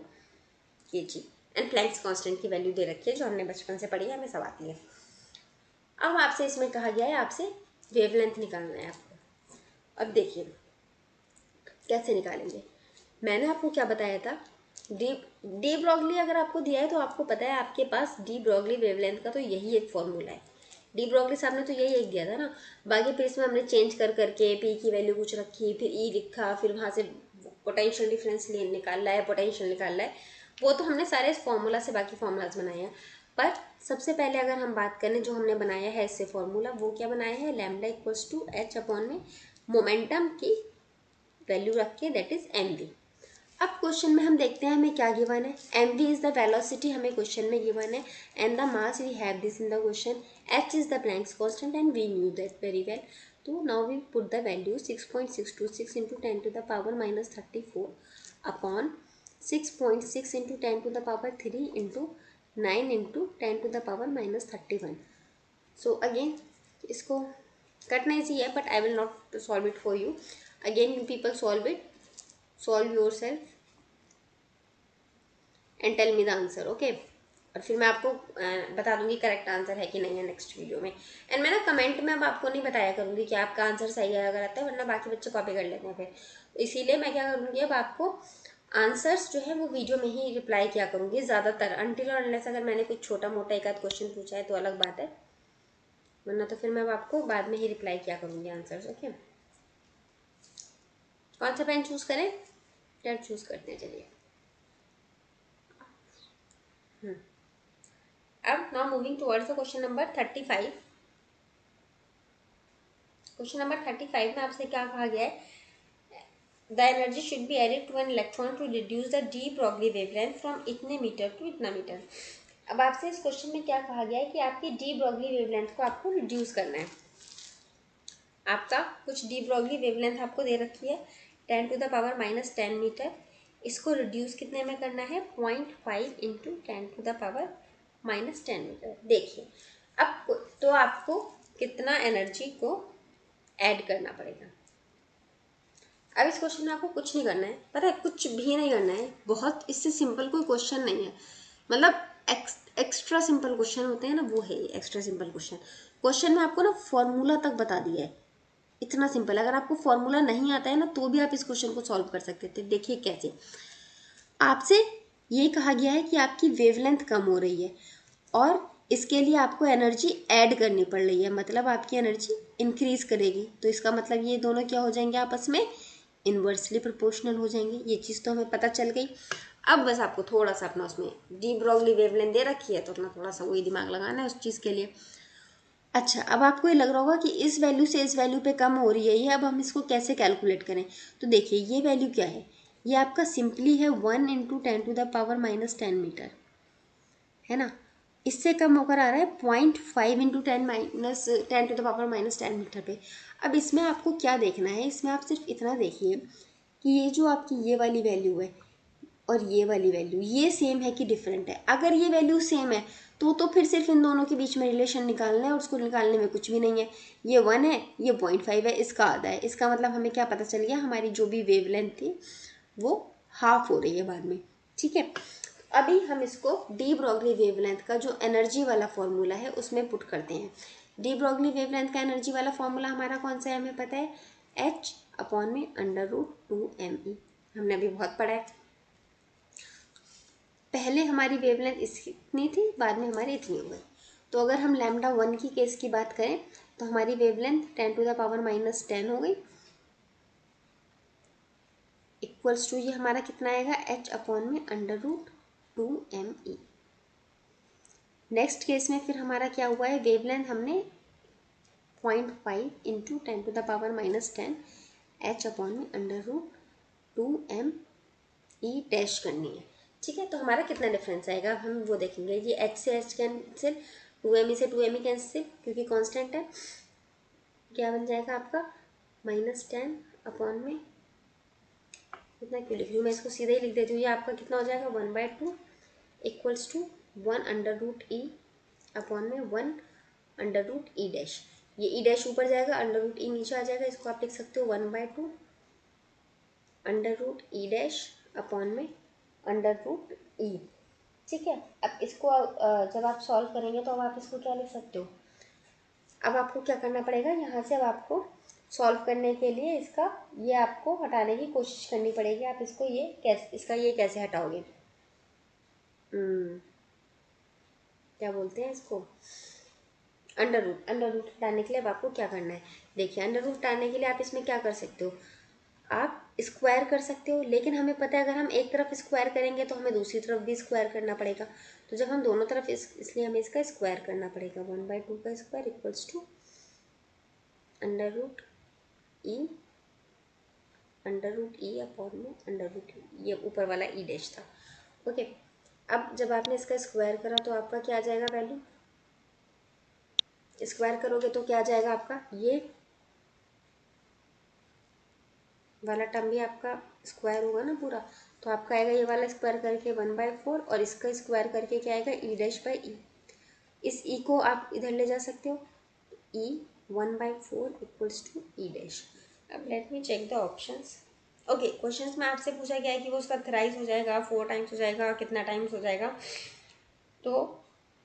kg। And Planck's constant की वैल्यू दे रखी है जो हमने बचपन से पढ़ी है, हमें सब आती है। अब आपसे इसमें कहा गया है आपसे वेवलेंथ निकालना है आपको। अब देखिए कैसे निकालेंगे, मैंने आपको क्या बताया था, डी ब्रॉगली अगर आपको दिया है तो आपको पता है आपके पास डी ब्रॉगली वेवलेंथ का तो यही एक फॉर्मूला है। डी ब्रॉगली साहब ने तो यही एक दिया था ना, बाकी फिर इसमें हमने चेंज कर करके पी की वैल्यू कुछ रखी, फिर ई लिखा, फिर वहाँ से पोटेंशियल डिफरेंस निकालना है, पोटेंशियल निकालना है, वो तो हमने सारे इस फॉर्मूला से बाकी फॉर्मूलाज बनाए हैं। पर सबसे पहले अगर हम बात करें जो हमने बनाया है इससे फॉर्मूला, वो क्या बनाया है, lambda equals to H upon में मोमेंटम की वैल्यू रख के, दैट इज एम वी। अब क्वेश्चन में हम देखते हैं हमें क्या गिवन है, M V is the velocity हमें क्वेश्चन में गिवन है, and the mass we have this in the question, H is the Planck's constant and we knew that very well. तो now we put the value 6.626 into 10 to the power -34 upon 6.6 into 10 to the power 3 into 9 into 10 to the power -31। So again इसको कटना easy है, but I will not solve it for you, again you people solve it. Solve yourself and tell me the answer, okay. और फिर मैं आपको बता दूंगी correct answer है कि नहीं है नेक्स्ट वीडियो में। एंड मैं ना कमेंट में अब आपको नहीं बताया करूंगी कि आपका आंसर सही है अगर आता है, वरना बाकी बच्चे कॉपी कर लेते हैं फिर। तो इसीलिए मैं क्या करूँगी, अब आपको आंसर्स जो है वो वीडियो में ही रिप्लाई किया करूँगी ज़्यादातर, अनटिल और अनलेस अगर मैंने कुछ छोटा मोटा एक आध क्वेश्चन पूछा है तो अलग बात है, वरना तो फिर मैं अब आपको बाद में ही रिप्लाई किया करूँगी आंसर्स, ओके। कौन सा पेन चूज़ करें? रेड चूज़ करते हैं, चलिए। अब now moving towards the question number 35। Question number 35 में आपसे क्या कहा गया है, the energy should be added to an electron to reduce the de Broglie wavelength from इतने मीटर टू इतना मीटर। अब आपसे इस क्वेश्चन में क्या कहा गया है कि आपकी डी ब्रॉगली वेवलेंथ को आपको रिड्यूस करना है। आपका कुछ डी ब्रॉगली वेवलेंथ आपको दे रखी है 10⁻⁻10 मीटर। इसको रिड्यूस कितने में करना है, 0.5 इंटू 10⁻⁻10 मीटर। देखिए अब तो आपको कितना एनर्जी को ऐड करना पड़ेगा। अब इस क्वेश्चन में आपको कुछ नहीं करना है, पता है, कुछ भी नहीं करना है, बहुत इससे सिंपल कोई क्वेश्चन नहीं है। मतलब एक्स्ट्रा सिंपल क्वेश्चन होते हैं ना, वो है ये एक्स्ट्रा सिंपल क्वेश्चन। क्वेश्चन में आपको ना फॉर्मूला तक बता दिया है, इतना सिंपल। अगर आपको फॉर्मूला नहीं आता है ना तो भी आप इस क्वेश्चन को सॉल्व कर सकते थे। देखिए कैसे, आपसे ये कहा गया है कि आपकी वेवलेंथ कम हो रही है और इसके लिए आपको एनर्जी ऐड करनी पड़ रही है, मतलब आपकी एनर्जी इंक्रीज करेगी। तो इसका मतलब ये दोनों क्या हो जाएंगे, आपस में इन्वर्सली प्रोपोर्शनल हो जाएंगे। ये चीज़ तो हमें पता चल गई। अब बस आपको थोड़ा सा अपना उसमें डी ब्रॉगली वेवलेंथ दे रखी है तो अपना थोड़ा सा वही दिमाग लगाना है उस चीज़ के लिए। अच्छा, अब आपको ये लग रहा होगा कि इस वैल्यू से इस वैल्यू पे कम हो रही है ये, अब हम इसको कैसे कैलकुलेट करें। तो देखिए ये वैल्यू क्या है, ये आपका सिंपली है 1 इंटू 10⁻⁻10 मीटर, है ना। इससे कम होकर आ रहा है 0.5 इंटू 10⁻10 मीटर पे। अब इसमें आपको क्या देखना है, इसमें आप सिर्फ इतना देखिए कि ये जो आपकी ये वाली वैल्यू है और ये वाली वैल्यू ये सेम है कि डिफरेंट है। अगर ये वैल्यू सेम है तो फिर सिर्फ इन दोनों के बीच में रिलेशन निकालना है और उसको निकालने में कुछ भी नहीं है। ये 1 है, ये 0.5 है, इसका आधा है। इसका मतलब हमें क्या पता चल गया, हमारी जो भी वेवलेंथ थी वो हाफ हो रही है बाद में, ठीक है। अभी हम इसको डी ब्रॉगली वेवलेंथ का जो एनर्जी वाला फॉर्मूला है उसमें पुट करते हैं। डी ब्रॉगली वेवलेंथ का एनर्जी वाला फॉर्मूला हमारा कौन सा है, हमें पता है, H/√2mE। हमने अभी बहुत पढ़ा है। पहले हमारी वेवलेंथ इतनी थी, बाद में हमारी इतनी हो गई। तो अगर हम λ1 की केस की बात करें तो हमारी वेवलेंथ 10⁻⁻10 हो गई, इक्वल्स टू ये हमारा कितना आएगा, H/√2mE। नेक्स्ट केस में फिर हमारा क्या हुआ है, वेवलेंथ हमने 0.5 इंटू 10⁻⁻10 H/√2mE डैश करनी है, ठीक है। तो हमारा कितना डिफरेंस आएगा अब हम वो देखेंगे। ये H से H कैंसिल, 2mE से 2mE कैंसिल क्योंकि कांस्टेंट है। क्या बन जाएगा आपका -10 अपॉन में, इतना क्यों लिख रही हूँ मैं, इसको सीधे ही लिख देती हूँ। ये आपका कितना हो जाएगा 1/2 इक्वल्स टू 1√E अपॉन में 1√E डैश। ये E डैश ऊपर जाएगा, √E नीचे आ जाएगा। इसको आप लिख सकते हो 1/2 √E डैश अपॉन में √E, ठीक है। अब इसको जब आप सॉल्व करेंगे तो अब आप इसको क्या लिख सकते हो, अब आपको क्या करना पड़ेगा, यहाँ से अब आपको सॉल्व करने के लिए इसका ये आपको हटाने की कोशिश करनी पड़ेगी। आप इसको ये कैसे, इसका ये कैसे हटाओगे, क्या बोलते हैं इसको, अंडर रूट हटाने के लिए अब आपको क्या करना है। देखिए अंडर रूट हटाने के लिए आप इसमें क्या कर सकते हो, आप स्क्वायर कर सकते हो, लेकिन हमें पता है अगर हम एक तरफ स्क्वायर करेंगे तो हमें दूसरी तरफ भी स्क्वायर करना पड़ेगा। तो जब हम दोनों तरफ इसलिए हमें इसका स्क्वायर करना पड़ेगा। 1/2 का square equals to √E upon में √E, ये ऊपर वाला E डैश था, ओके। अब जब आपने इसका स्क्वायर करा तो आपका क्या आ जाएगा वैल्यू, स्क्वायर करोगे तो क्या आ जाएगा आपका, ये वाला टर्म भी आपका स्क्वायर होगा ना पूरा, तो आपका आएगा ये वाला स्क्वायर करके 1/4 और इसका स्क्वायर करके क्या आएगा E'/E। इस E को आप इधर ले जा सकते हो, E 1/4 equals to E dash. अब let me check the options. Okay, questions में आपसे पूछा गया है कि वो उसका थ्राइस हो जाएगा, 4 टाइम्स हो जाएगा, कितना टाइम्स हो जाएगा। तो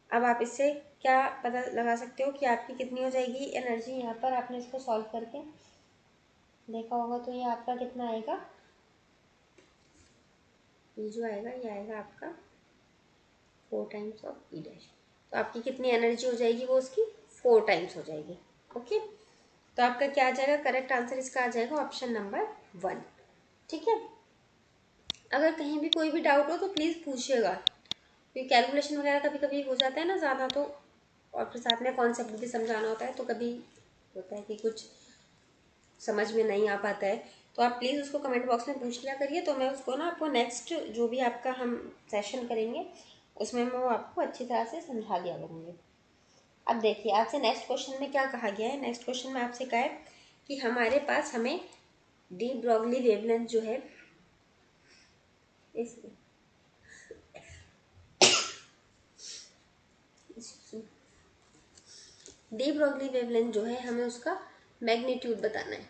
अब आप इससे क्या पता लगा सकते हो कि आपकी कितनी हो जाएगी एनर्जी। यहाँ पर आपने इसको सॉल्व करके देखा होगा तो ये आपका कितना आएगा, ये जो आएगा ये आएगा आपका 4 टाइम्स ऑफ ई डैश। तो आपकी कितनी एनर्जी हो जाएगी, वो उसकी 4 टाइम्स हो जाएगी। ओके, तो आपका क्या आ जाएगा, करेक्ट आंसर इसका आ जाएगा ऑप्शन नंबर 1। ठीक है, अगर कहीं भी कोई भी डाउट हो तो प्लीज़ पूछिएगा, क्योंकि कैलकुलेशन वगैरह कभी कभी हो जाता है ना ज़्यादा, तो और फिर साथ में कॉन्सेप्ट भी समझाना होता है, तो कभी होता है कि कुछ समझ में नहीं आ पाता है। तो आप प्लीज़ उसको कमेंट बॉक्स में पूछ लिया करिए, तो मैं उसको ना आपको नेक्स्ट जो भी आपका हम सेशन करेंगे उसमें मैं वो आपको अच्छी तरह से समझा दिया करूँगी। अब देखिए आपसे नेक्स्ट क्वेश्चन में क्या कहा गया है। नेक्स्ट क्वेश्चन में आपसे कहा है कि हमारे पास हमें डी ब्रॉगली वेवलेंथ जो है इस डी ब्रॉगली वेवलेंथ जो है हमें उसका मैग्नीट्यूड बताना है।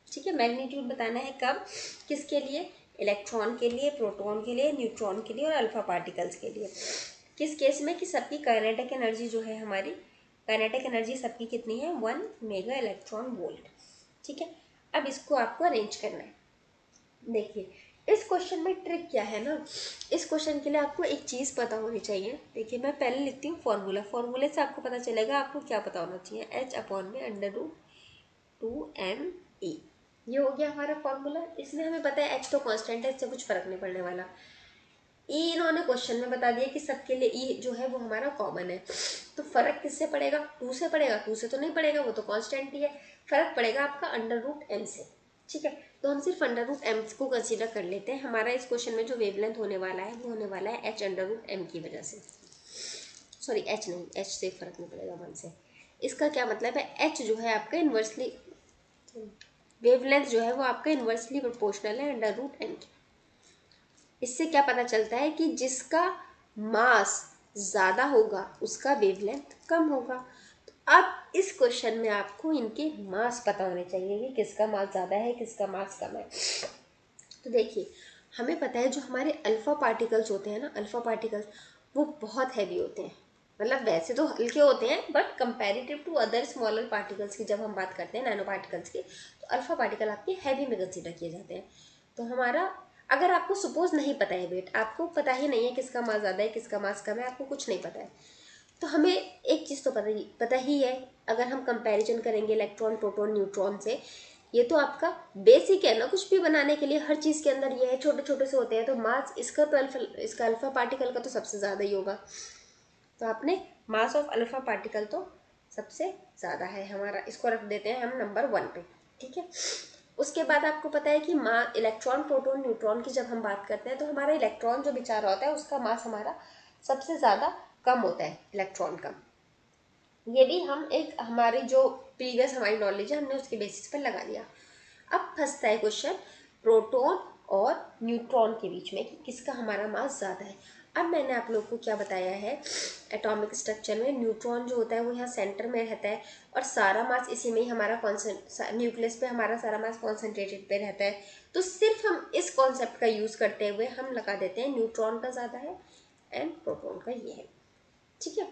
ठीक है, मैग्नीट्यूड बताना है कब, किसके लिए, इलेक्ट्रॉन के लिए, प्रोटॉन के लिए, न्यूट्रॉन के लिए और अल्फा पार्टिकल्स के लिए। किस केस में कि सबकी काइनेटिक एनर्जी जो है हमारी, काइनेटिक एनर्जी सबकी कितनी है, 1 मेगा इलेक्ट्रॉन वोल्ट। ठीक है, अब इसको आपको अरेंज करना है। देखिए इस क्वेश्चन में ट्रिक क्या है ना, इस क्वेश्चन के लिए आपको एक चीज़ पता होनी चाहिए। देखिए मैं पहले लिखती हूँ फॉर्मूला, फॉर्मूले से आपको पता चलेगा आपको क्या पता होना चाहिए। H/√2m/E, ये हो गया हमारा फॉर्मूला। इसमें हमें पता है H तो कांस्टेंट है, इससे कुछ फर्क नहीं पड़ने वाला। E इन्होंने क्वेश्चन में बता दिया कि सबके लिए E जो है वो हमारा कॉमन है, तो फर्क किससे पड़ेगा, 2 से पड़ेगा। 2 से तो नहीं पड़ेगा, वो तो कांस्टेंट ही है। फर्क पड़ेगा आपका √m से। ठीक है, तो हम सिर्फ √m को कंसीडर कर लेते हैं। हमारा इस क्वेश्चन में जो वेवलेंथ होने वाला है वो होने वाला है H/√m की वजह से। सॉरी H नहीं, H से फर्क नहीं पड़ेगा 1 से। इसका क्या मतलब है, H जो है आपका इन्वर्सली, वेवलेंथ जो है वो आपका इन्वर्सली प्रोपोर्शनल है √m की। इससे क्या पता चलता है कि जिसका मास ज़्यादा होगा उसका वेवलेंथ कम होगा। तो अब इस क्वेश्चन में आपको इनके मास पता होने चाहिए कि किसका मास ज़्यादा है, किसका मास कम है। तो देखिए हमें पता है जो हमारे अल्फ़ा पार्टिकल्स होते हैं ना, अल्फ़ा पार्टिकल्स वो बहुत हैवी होते हैं। मतलब वैसे तो हल्के होते हैं, but comparative to other smaller particles की जब हम बात करते हैं, नैनो पार्टिकल्स की, तो अल्फ़ा पार्टिकल आपके हैवी में कंसिडर किए जाते हैं। तो हमारा, अगर आपको सपोज नहीं पता है वेट, आपको पता ही नहीं है किसका मास ज़्यादा है किसका मास कम है, आपको कुछ नहीं पता है, तो हमें एक चीज़ तो पता ही है। अगर हम कंपैरिजन करेंगे इलेक्ट्रॉन प्रोटॉन न्यूट्रॉन से, ये तो आपका बेसिक है ना, कुछ भी बनाने के लिए हर चीज़ के अंदर ये है, छोटे छोटे से होते हैं। तो मास इसका तो इसका अल्फा पार्टिकल का तो सबसे ज़्यादा ही होगा। तो आपने मास ऑफ अल्फा पार्टिकल तो सबसे ज़्यादा है हमारा, इसको रख देते हैं हम नंबर 1 पे। ठीक है, उसके बाद आपको पता है कि इलेक्ट्रॉन प्रोटॉन न्यूट्रॉन की जब हम बात करते हैं तो हमारा इलेक्ट्रॉन जो बेचारा होता है उसका मास हमारा सबसे ज़्यादा कम होता है, इलेक्ट्रॉन का। ये भी हम एक हमारी जो प्रीवियस हमारी नॉलेज है हमने उसके बेसिस पर लगा लिया। अब फंसता है क्वेश्चन प्रोटॉन और न्यूट्रॉन के बीच में कि किसका हमारा मास ज़्यादा है। अब मैंने आप लोग को क्या बताया है, एटॉमिक स्ट्रक्चर में न्यूट्रॉन जो होता है वो यहाँ सेंटर में रहता है और सारा मास इसी में ही हमारा न्यूक्लियस पे हमारा सारा मास कॉन्सेंट्रेटेड पे रहता है। तो सिर्फ हम इस कॉन्सेप्ट का यूज़ करते हुए हम लगा देते हैं न्यूट्रॉन का ज़्यादा है एंड प्रोटॉन का ये है। ठीक है,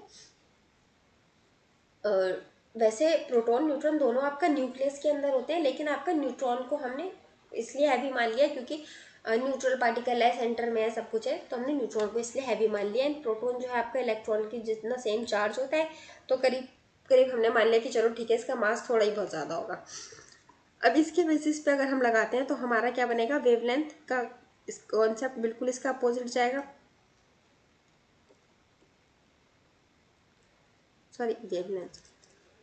वैसे प्रोटॉन न्यूट्रॉन दोनों आपका न्यूक्लियस के अंदर होते हैं, लेकिन आपका न्यूट्रॉन को हमने इसलिए हैवी मान लिया क्योंकि न्यूट्रल पार्टिकल है, सेंटर में है, सब कुछ है, तो हमने न्यूट्रॉन को इसलिए हैवी मान लिया। एंड प्रोटॉन जो है आपका इलेक्ट्रॉन की जितना सेम चार्ज होता है, तो करीब करीब हमने मान लिया कि चलो ठीक है इसका मास थोड़ा ही बहुत ज़्यादा होगा। अब इसके बेसिस पे अगर हम लगाते हैं तो हमारा क्या बनेगा, वेवलेंथ का इस कॉन्सेप्ट बिल्कुल इसका अपोजिट जाएगा। सॉरी, वेवलेंथ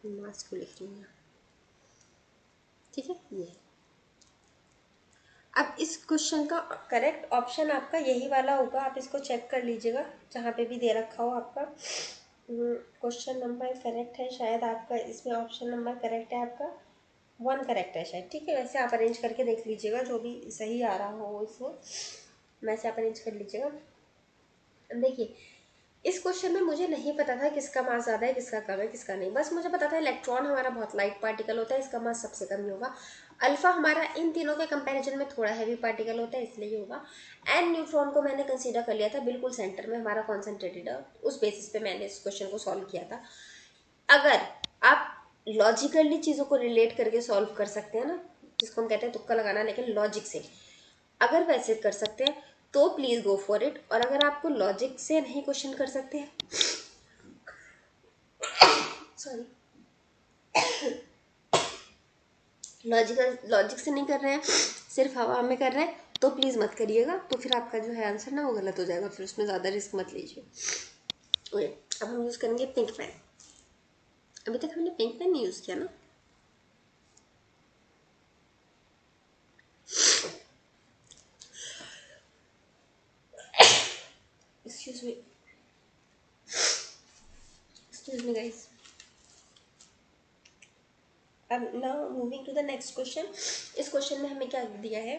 मास को लिख रही हूँ। ठीक है, ये है। अब इस क्वेश्चन का करेक्ट ऑप्शन आपका यही वाला होगा, आप इसको चेक कर लीजिएगा जहाँ पे भी दे रखा हो आपका। क्वेश्चन नंबर करेक्ट है शायद आपका, इसमें ऑप्शन नंबर करेक्ट है आपका 1 करेक्ट है शायद। ठीक है, वैसे आप अरेंज करके देख लीजिएगा जो भी सही आ रहा हो इसमें, वैसे आप अरेंज कर लीजिएगा। देखिए इस क्वेश्चन में मुझे नहीं पता था किसका मास ज़्यादा है, किसका कम है, किसका नहीं। बस मुझे पता था इलेक्ट्रॉन हमारा बहुत लाइट पार्टिकल होता है, इसका मास सबसे कम ही होगा। अल्फा हमारा इन तीनों के कंपैरिजन में थोड़ा हैवी पार्टिकल होता है, इसलिए ये होगा। एंड न्यूट्रॉन को मैंने कंसीडर कर लिया था बिल्कुल सेंटर में हमारा कॉन्सेंट्रेटेड है, उस बेसिस पे मैंने इस क्वेश्चन को सॉल्व किया था। अगर आप लॉजिकली चीज़ों को रिलेट करके सॉल्व कर सकते हैं ना, जिसको हम कहते हैं तुक्का लगाना, लेकिन लॉजिक से अगर वैसे कर सकते हैं तो प्लीज़ गो फॉर इट। और अगर आपको लॉजिक से नहीं क्वेश्चन कर सकते हैं, सॉरी, लॉजिक से नहीं कर रहे हैं, सिर्फ हवा में कर रहे हैं, तो प्लीज़ मत करिएगा। तो फिर आपका जो है आंसर ना वो गलत हो जाएगा, फिर उसमें ज़्यादा रिस्क मत लीजिए। ओके, अब हम यूज़ करेंगे पिंक पेन। अभी तक हमने पिंक पेन नहीं यूज़ किया ना। Excuse me guys. अब now moving to the next question. इस क्वेश्चन में हमें क्या दिया है,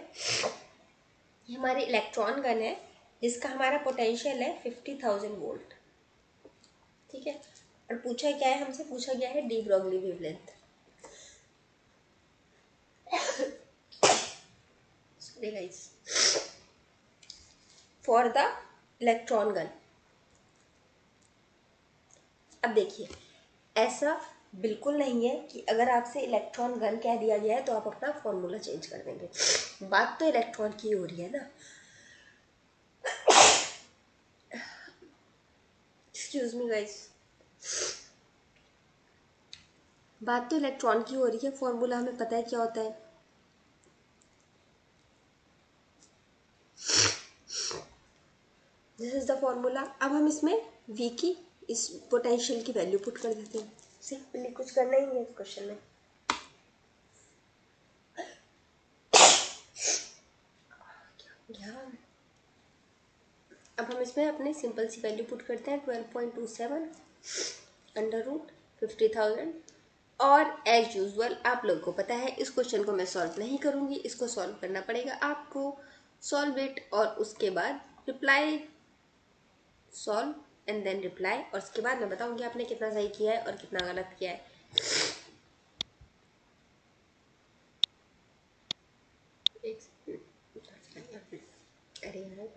ये हमारी इलेक्ट्रॉन गन है जिसका हमारा पोटेंशियल है 50,000 वोल्ट, ठीक है। और पूछा क्या है, हमसे पूछा गया है de Broglie wavelength. Sorry guys, for the electron gun. अब देखिए, ऐसा बिल्कुल नहीं है कि अगर आपसे इलेक्ट्रॉन गन कह दिया गया है तो आप अपना फॉर्मूला चेंज कर देंगे। बात तो इलेक्ट्रॉन की हो रही है ना। एक्सक्यूज मी गाइस, बात तो इलेक्ट्रॉन की हो रही है, फॉर्मूला हमें पता है क्या होता है। This is the formula. अब हम इसमें v की इस पोटेंशियल की वैल्यू पुट कर देते हैं। सिंपली कुछ करना ही है इस क्वेश्चन में। अब हम इसमें अपने सिंपल सी वैल्यू पुट करते हैं 12.27 अंडर रूट 50,000। और एज यूजुअल आप लोगों को पता है इस क्वेश्चन को मैं सॉल्व नहीं करूंगी, इसको सॉल्व करना पड़ेगा आपको। सॉल्व इट और उसके बाद reply, solve and then reply, और उसके बाद मैं बताऊंगी आपने कितना सही किया है और कितना गलत किया है। अरे यार,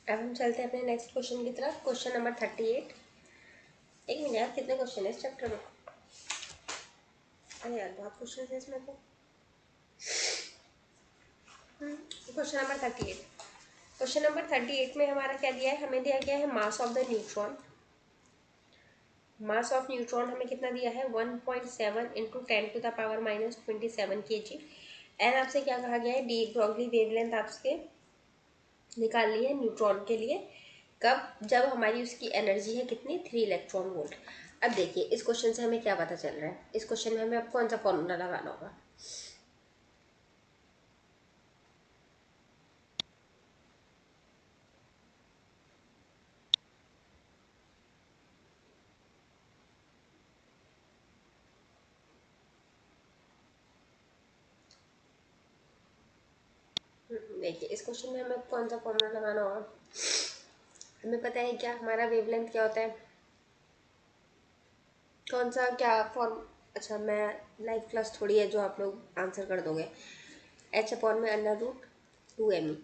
अब हम चलते हैं अपने नेक्स्ट क्वेश्चन की तरफ। Question number 38। एक मिनट यार, कितने क्वेश्चन है इस चैप्टर में? अरे यार बहुत क्वेश्चन है इसमें तो। Question number 38। क्वेश्चन नंबर 38 में हमारा क्या दिया है, हमें दिया गया है mass of the neutron. Mass of neutron हमें कितना दिया है, 1.7 इंटू 10⁻⁻27 kg। एंड आपसे क्या कहा गया है, डी ब्रॉगली वेवलेंथ आपसे निकालनी है न्यूट्रॉन के लिए। कब, जब हमारी उसकी एनर्जी है कितनी, 3 इलेक्ट्रॉन वोल्ट। अब देखिए इस क्वेश्चन से हमें क्या पता चल रहा है, इस क्वेश्चन में हमें अब कौन सा फॉर्मूला लगाना होगा। देखिए इस क्वेश्चन में हमें कौन सा फॉर्मूला लगाना होगा। हमें पता है क्या हमारा वेवलेंथ क्या होता है, कौन सा क्या फॉर्म। अच्छा, मैं लाइव क्लास थोड़ी है जो आप लोग आंसर कर दोगे। h/√2m।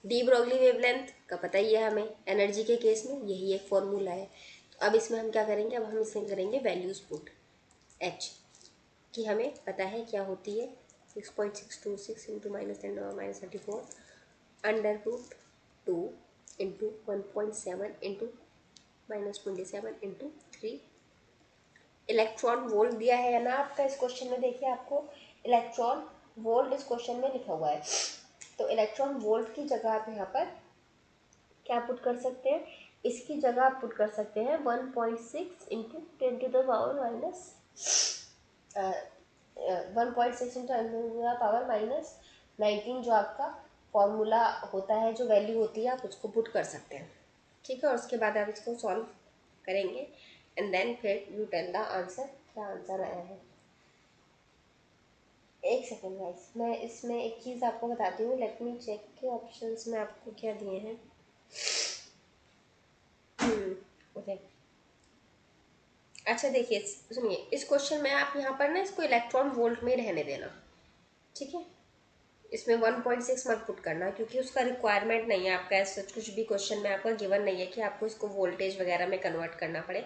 डी ब्रॉगली वेवलेंथ का पता ही है हमें, एनर्जी के केस में यही एक फॉर्मूला है। तो अब इसमें हम क्या करेंगे, अब हम इसमें करेंगे वैल्यूज पुट। h की हमें पता है क्या होती है, 6.626 into -10⁻⁻34 under root 2 into 1.7 into -27 into 3। Electron volt दिया है ना आपका इस क्वेश्चन में। देखिए आपको इलेक्ट्रॉन वोल्ट इस क्वेश्चन में लिखा हुआ है, तो इलेक्ट्रॉन वोल्ट की जगह आप यहाँ पर क्या पुट कर सकते हैं, इसकी जगह आप पुट कर सकते हैं 1.6 इंटू 10⁻⁻19 जो आपका फॉर्मूला होता है, जो वैल्यू होती है आप उसको पुट कर सकते हैं, ठीक है। और उसके बाद आप इसको सॉल्व करेंगे एंड देन फिर यू टेल द आंसर क्या आंसर आया है। एक सेकेंड गाइस, मैं इसमें एक चीज़ आपको बताती हूँ। लेट मी चेक के ऑप्शंस में आपको क्या दिए हैं। ओके, अच्छा देखिए, सुनिए, इस क्वेश्चन में आप यहाँ पर ना इसको इलेक्ट्रॉन वोल्ट में रहने देना, ठीक है। इसमें 1.6 मत पुट करना, क्योंकि उसका रिक्वायरमेंट नहीं है आपका। ऐसा कुछ भी क्वेश्चन में आपका गिवन नहीं है कि आपको इसको वोल्टेज वगैरह में कन्वर्ट करना पड़े।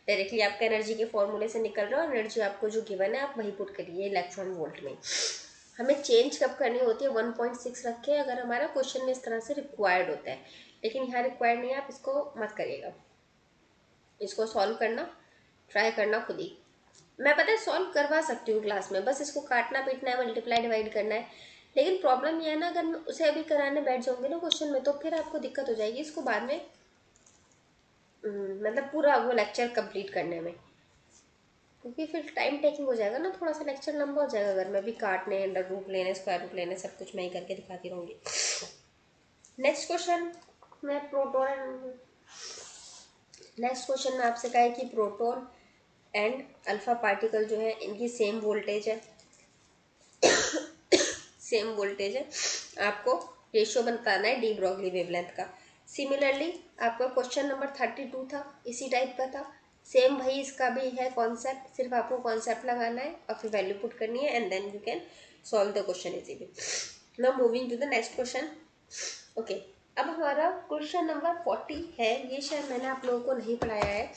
डायरेक्टली आपका एनर्जी के फॉर्मूले से निकल रहा है और एनर्जी आपको जो गिवन है आप वही पुट करिए इलेक्ट्रॉन वोल्ट में। हमें चेंज कब करनी होती है, 1.6 रखे अगर हमारा क्वेश्चन में इस तरह से रिक्वायर्ड होता है, लेकिन यहाँ रिक्वायर्ड नहीं है, आप इसको मत करिएगा। इसको सॉल्व करना, ट्राई करना खुद ही। मैं पता है सॉल्व करवा सकती हूँ क्लास में, बस इसको काटना पीटना है, मल्टीप्लाई डिवाइड करना है। लेकिन प्रॉब्लम ये है ना, अगर मैं उसे अभी कराने बैठ जाऊंगी ना क्वेश्चन में, तो फिर आपको दिक्कत हो जाएगी इसको बाद में मतलब पूरा वो लेक्चर कंप्लीट करने में, क्योंकि फिर टाइम टेकिंग हो जाएगा ना, थोड़ा सा लेक्चर लंबा हो जाएगा। अगर मैं भी काटने, अंडर रूट लेने, स्क्वायर रूट लेने, सब कुछ मैं ही करके दिखाती रहूँगी। नेक्स्ट क्वेश्चन में नेक्स्ट क्वेश्चन में आपसे कहा है कि प्रोटॉन एंड अल्फा पार्टिकल जो है इनकी सेम वोल्टेज है, सेम वोल्टेज है। आपको रेशियो बताना है डी ब्रॉगली वेवलेंथ का। सिमिलरली आपका क्वेश्चन नंबर 32 था, इसी टाइप का था, सेम वही इसका भी है कॉन्सेप्ट, सिर्फ आपको कॉन्सेप्ट लगाना है और फिर वैल्यू पुट करनी है and then you can solve the question easily. Now moving to the next question. Okay, अब हमारा क्वेश्चन नंबर 40 है। ये शायद मैंने आप लोगों को नहीं पढ़ाया है।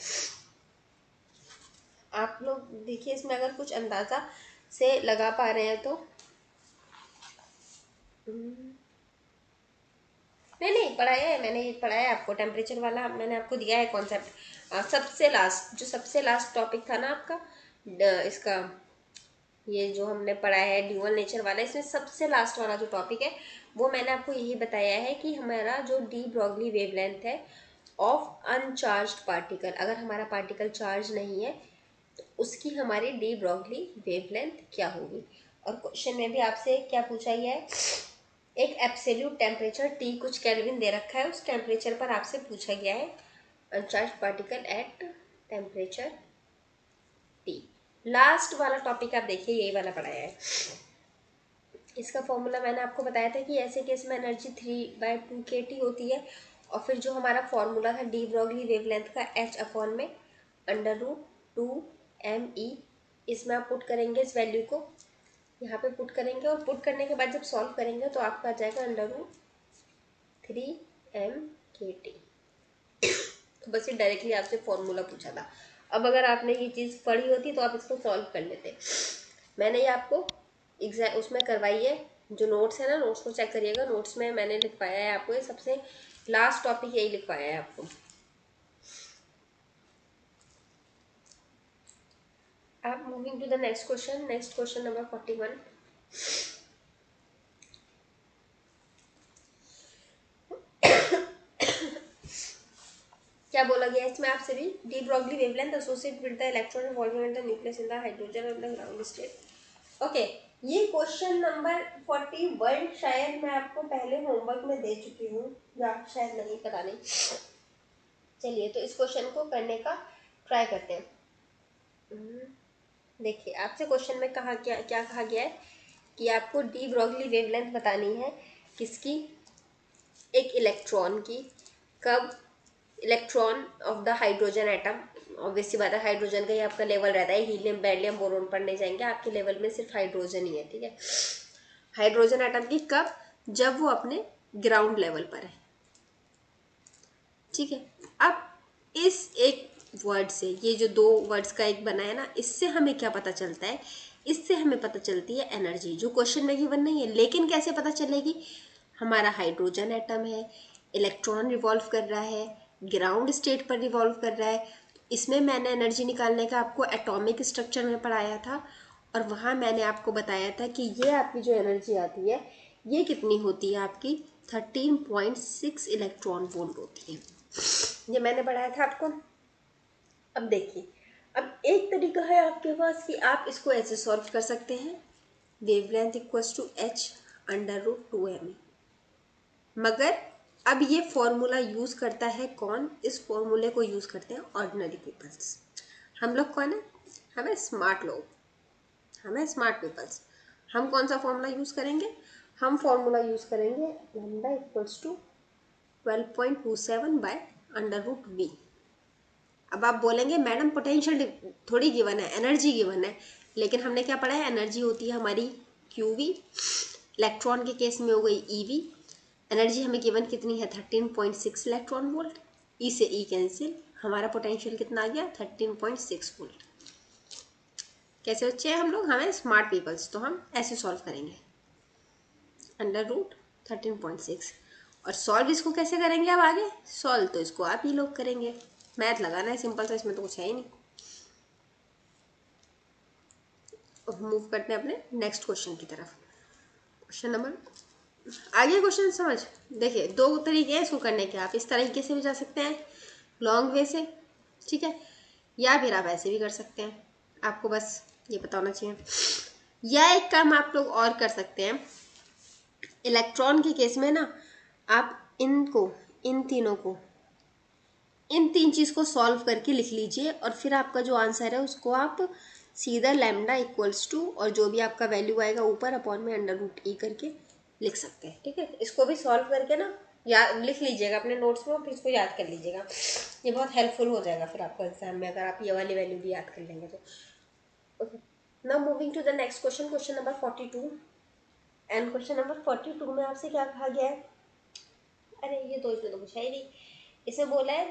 आप लोग देखिए, इसमें अगर कुछ अंदाजा से लगा पा रहे हैं तो नहीं पढ़ाया है मैंने, पढ़ाया है आपको, टेम्परेचर वाला मैंने आपको दिया है कॉन्सेप्ट। सबसे लास्ट टॉपिक था ना आपका इसका, ये जो हमने पढ़ा है ड्यूअल नेचर वाला, इसमें सबसे लास्ट वाला जो टॉपिक है वो मैंने आपको यही बताया है कि हमारा जो डी ब्रॉगली वेवलेंथ है ऑफ अनचार्ज्ड पार्टिकल, अगर हमारा पार्टिकल चार्ज नहीं है तो उसकी हमारी डी ब्रॉगली वेवलेंथ क्या होगी। और क्वेश्चन में भी आपसे क्या पूछा गया है, एक एब्सोल्यूट टेम्परेचर टी कुछ केल्विन दे रखा है, उस टेम्परेचर पर आपसे पूछा गया है अनचार्ज particle at temperature T. Last वाला टॉपिक आप देखिए, यही वाला पढ़ाया है। इसका फॉर्मूला मैंने आपको बताया था कि ऐसे केस में एनर्जी 3/2 kT होती है। और फिर जो हमारा फॉर्मूला था डी ब्रॉगली वेवलेंथ का, H/में √2me, इसमें आप पुट करेंगे इस वैल्यू को, यहाँ पे पुट करेंगे और पुट करने के बाद जब सॉल्व करेंगे तो आपका आ जाएगा √3m/kT। तो बस ये डायरेक्टली आपसे फॉर्मूला पूछा था। अब अगर आपने ये चीज़ पढ़ी होती तो आप इसको सॉल्व कर लेते। मैंने ये आपको एग्जैक्ट उसमें करवाई है, जो नोट्स है ना, नोट्स को चेक करिएगा। नोट्स में मैंने लिखवाया है आपको, ये सबसे लास्ट टॉपिक यही लिखवाया है आपको। आप moving to the next question, next question number 41। क्या बोला गया इसमें आपसे भी, de Broglie wavelength associate with the electron revolving in the nucleus in the hydrogen and the ground state. Okay, ये क्वेश्चन नंबर 41 शायद मैं आपको पहले होमवर्क में दे चुकी हूँ, या शायद नहीं, पता नहीं। चलिए, तो इस क्वेश्चन को करने का ट्राई करते हैं। देखिए, आपसे क्वेश्चन में कहा क्या क्या कहा गया है कि आपको डी ब्रॉगली वेवलेंथ बतानी है किसकी, एक इलेक्ट्रॉन की। कब, electron of the hydrogen atom, obviously बात है हाइड्रोजन का ही आपका लेवल रहता है, हीलियम बेरिलियम बोरोन पर नहीं जाएंगे, आपके लेवल में सिर्फ हाइड्रोजन ही है, ठीक है। हाइड्रोजन एटम की कब, जब वो अपने ग्राउंड लेवल पर है, ठीक है। अब इस एक वर्ड से, ये जो दो वर्ड्स का एक बना है ना, इससे हमें क्या पता चलता है, इससे हमें पता चलती है एनर्जी, जो क्वेश्चन में गिवन नहीं है। लेकिन कैसे पता चलेगी, हमारा हाइड्रोजन एटम है, इलेक्ट्रॉन रिवॉल्व कर रहा है, ग्राउंड स्टेट पर रिवॉल्व कर रहा है। इसमें मैंने एनर्जी निकालने का आपको एटॉमिक स्ट्रक्चर में पढ़ाया था, और वहाँ मैंने आपको बताया था कि ये आपकी जो एनर्जी आती है ये कितनी होती है, आपकी 13.6 इलेक्ट्रॉन वोल्ट होती है। ये मैंने पढ़ाया था आपको। अब देखिए, अब एक तरीका है आपके पास कि आप इसको ऐसे सॉल्व कर सकते हैं, वेवलेंथ इक्वल्स टू h/√2me। मगर अब ये फॉर्मूला यूज करता है कौन, इस फॉर्मूले को यूज करते हैं ऑर्डिनरी पीपल्स। हम लोग कौन है, हमें स्मार्ट लोग, हमें स्मार्ट पीपल्स, हम कौन सा फॉर्मूला यूज़ करेंगे? हम फॉर्मूला यूज़ करेंगे lambda equals to 12.27 by under root V. अब आप बोलेंगे मैडम पोटेंशियल थोड़ी गिवन है, एनर्जी गिवन है, लेकिन हमने क्या पढ़ा है? एनर्जी होती है हमारी क्यूवी, इलेक्ट्रॉन के केस में हो गई ईवी। एनर्जी हमें गिवन कितनी है? 13.6 इलेक्ट्रॉन वोल्ट। ई से ई कैंसिल, हमारा पोटेंशियल कितना आ गया? 13.6 वोल्ट। कैसे बच्चे हैं हम लोग? हमें स्मार्ट पीपल्स, तो हम ऐसे सॉल्व करेंगे अंडर रूट 13.6। और सॉल्व इसको कैसे करेंगे? अब आगे सॉल्व तो इसको आप ही लोग करेंगे, मैथ लगाना है सिंपल सा, इसमें तो कुछ है ही नहीं। अब मूव करते हैं अपने नेक्स्ट क्वेश्चन की तरफ। क्वेश्चन नंबर, आगे क्वेश्चन समझ, देखिए दो तरीके हैं इसको करने के। आप इस तरीके से भी जा सकते हैं लॉन्ग वे से, ठीक है, या फिर आप ऐसे भी कर सकते हैं, आपको बस ये पता होना चाहिए। या एक काम आप लोग और कर सकते हैं, इलेक्ट्रॉन के केस में ना आप इनको, इन तीनों को, इन तीन चीज़ को सॉल्व करके लिख लीजिए, और फिर आपका जो आंसर है उसको आप सीधा लैम्डा इक्वल्स टू और जो भी आपका वैल्यू आएगा ऊपर अपॉन में अंडर रूट ई करके लिख सकते हैं, ठीक है। इसको भी सॉल्व करके ना याद लिख लीजिएगा अपने नोट्स में, फिर इसको याद कर लीजिएगा, ये बहुत हेल्पफुल हो जाएगा फिर आपको एग्जाम में, अगर आप ये वाली वैल्यू भी याद कर लेंगे तो। Okay, now moving to the next question, question number 42। And question number 42 में आपसे क्या कहा गया है? अरे ये तो इसमें तो कुछ है ही नहीं। इसे बोला है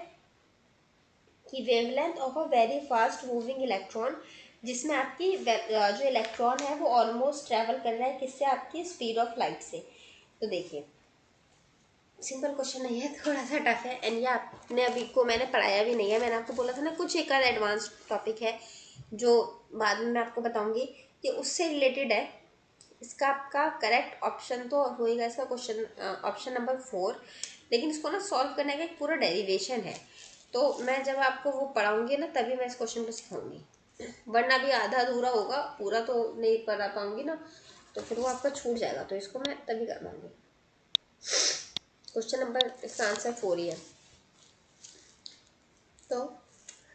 कि wavelength of a very fast moving electron, जिसमें आपकी जो इलेक्ट्रॉन है वो ऑलमोस्ट ट्रेवल कर रहा है किससे? आपकी स्पीड ऑफ लाइट से। तो देखिए सिंपल क्वेश्चन नहीं है, थोड़ा सा टफ है, एंड ये आपने अभी को मैंने पढ़ाया भी नहीं है। मैंने आपको बोला था ना कुछ एक एडवांस टॉपिक है जो बाद में मैं आपको बताऊंगी, कि उससे रिलेटेड है। इसका आपका करेक्ट ऑप्शन तो होएगा इसका क्वेश्चन ऑप्शन नंबर 4, लेकिन इसको ना सॉल्व करने का एक पूरा डेरिवेशन है, तो मैं जब आपको वो पढ़ाऊंगी ना तभी मैं इस क्वेश्चन को सिखाऊंगी, वरना भी आधा अधूरा होगा, पूरा तो नहीं करा पाऊंगी ना, तो फिर वो आपका छूट जाएगा, तो इसको मैं तभी करवाऊंगी। क्वेश्चन नंबर, इसका आंसर 4 ही है। तो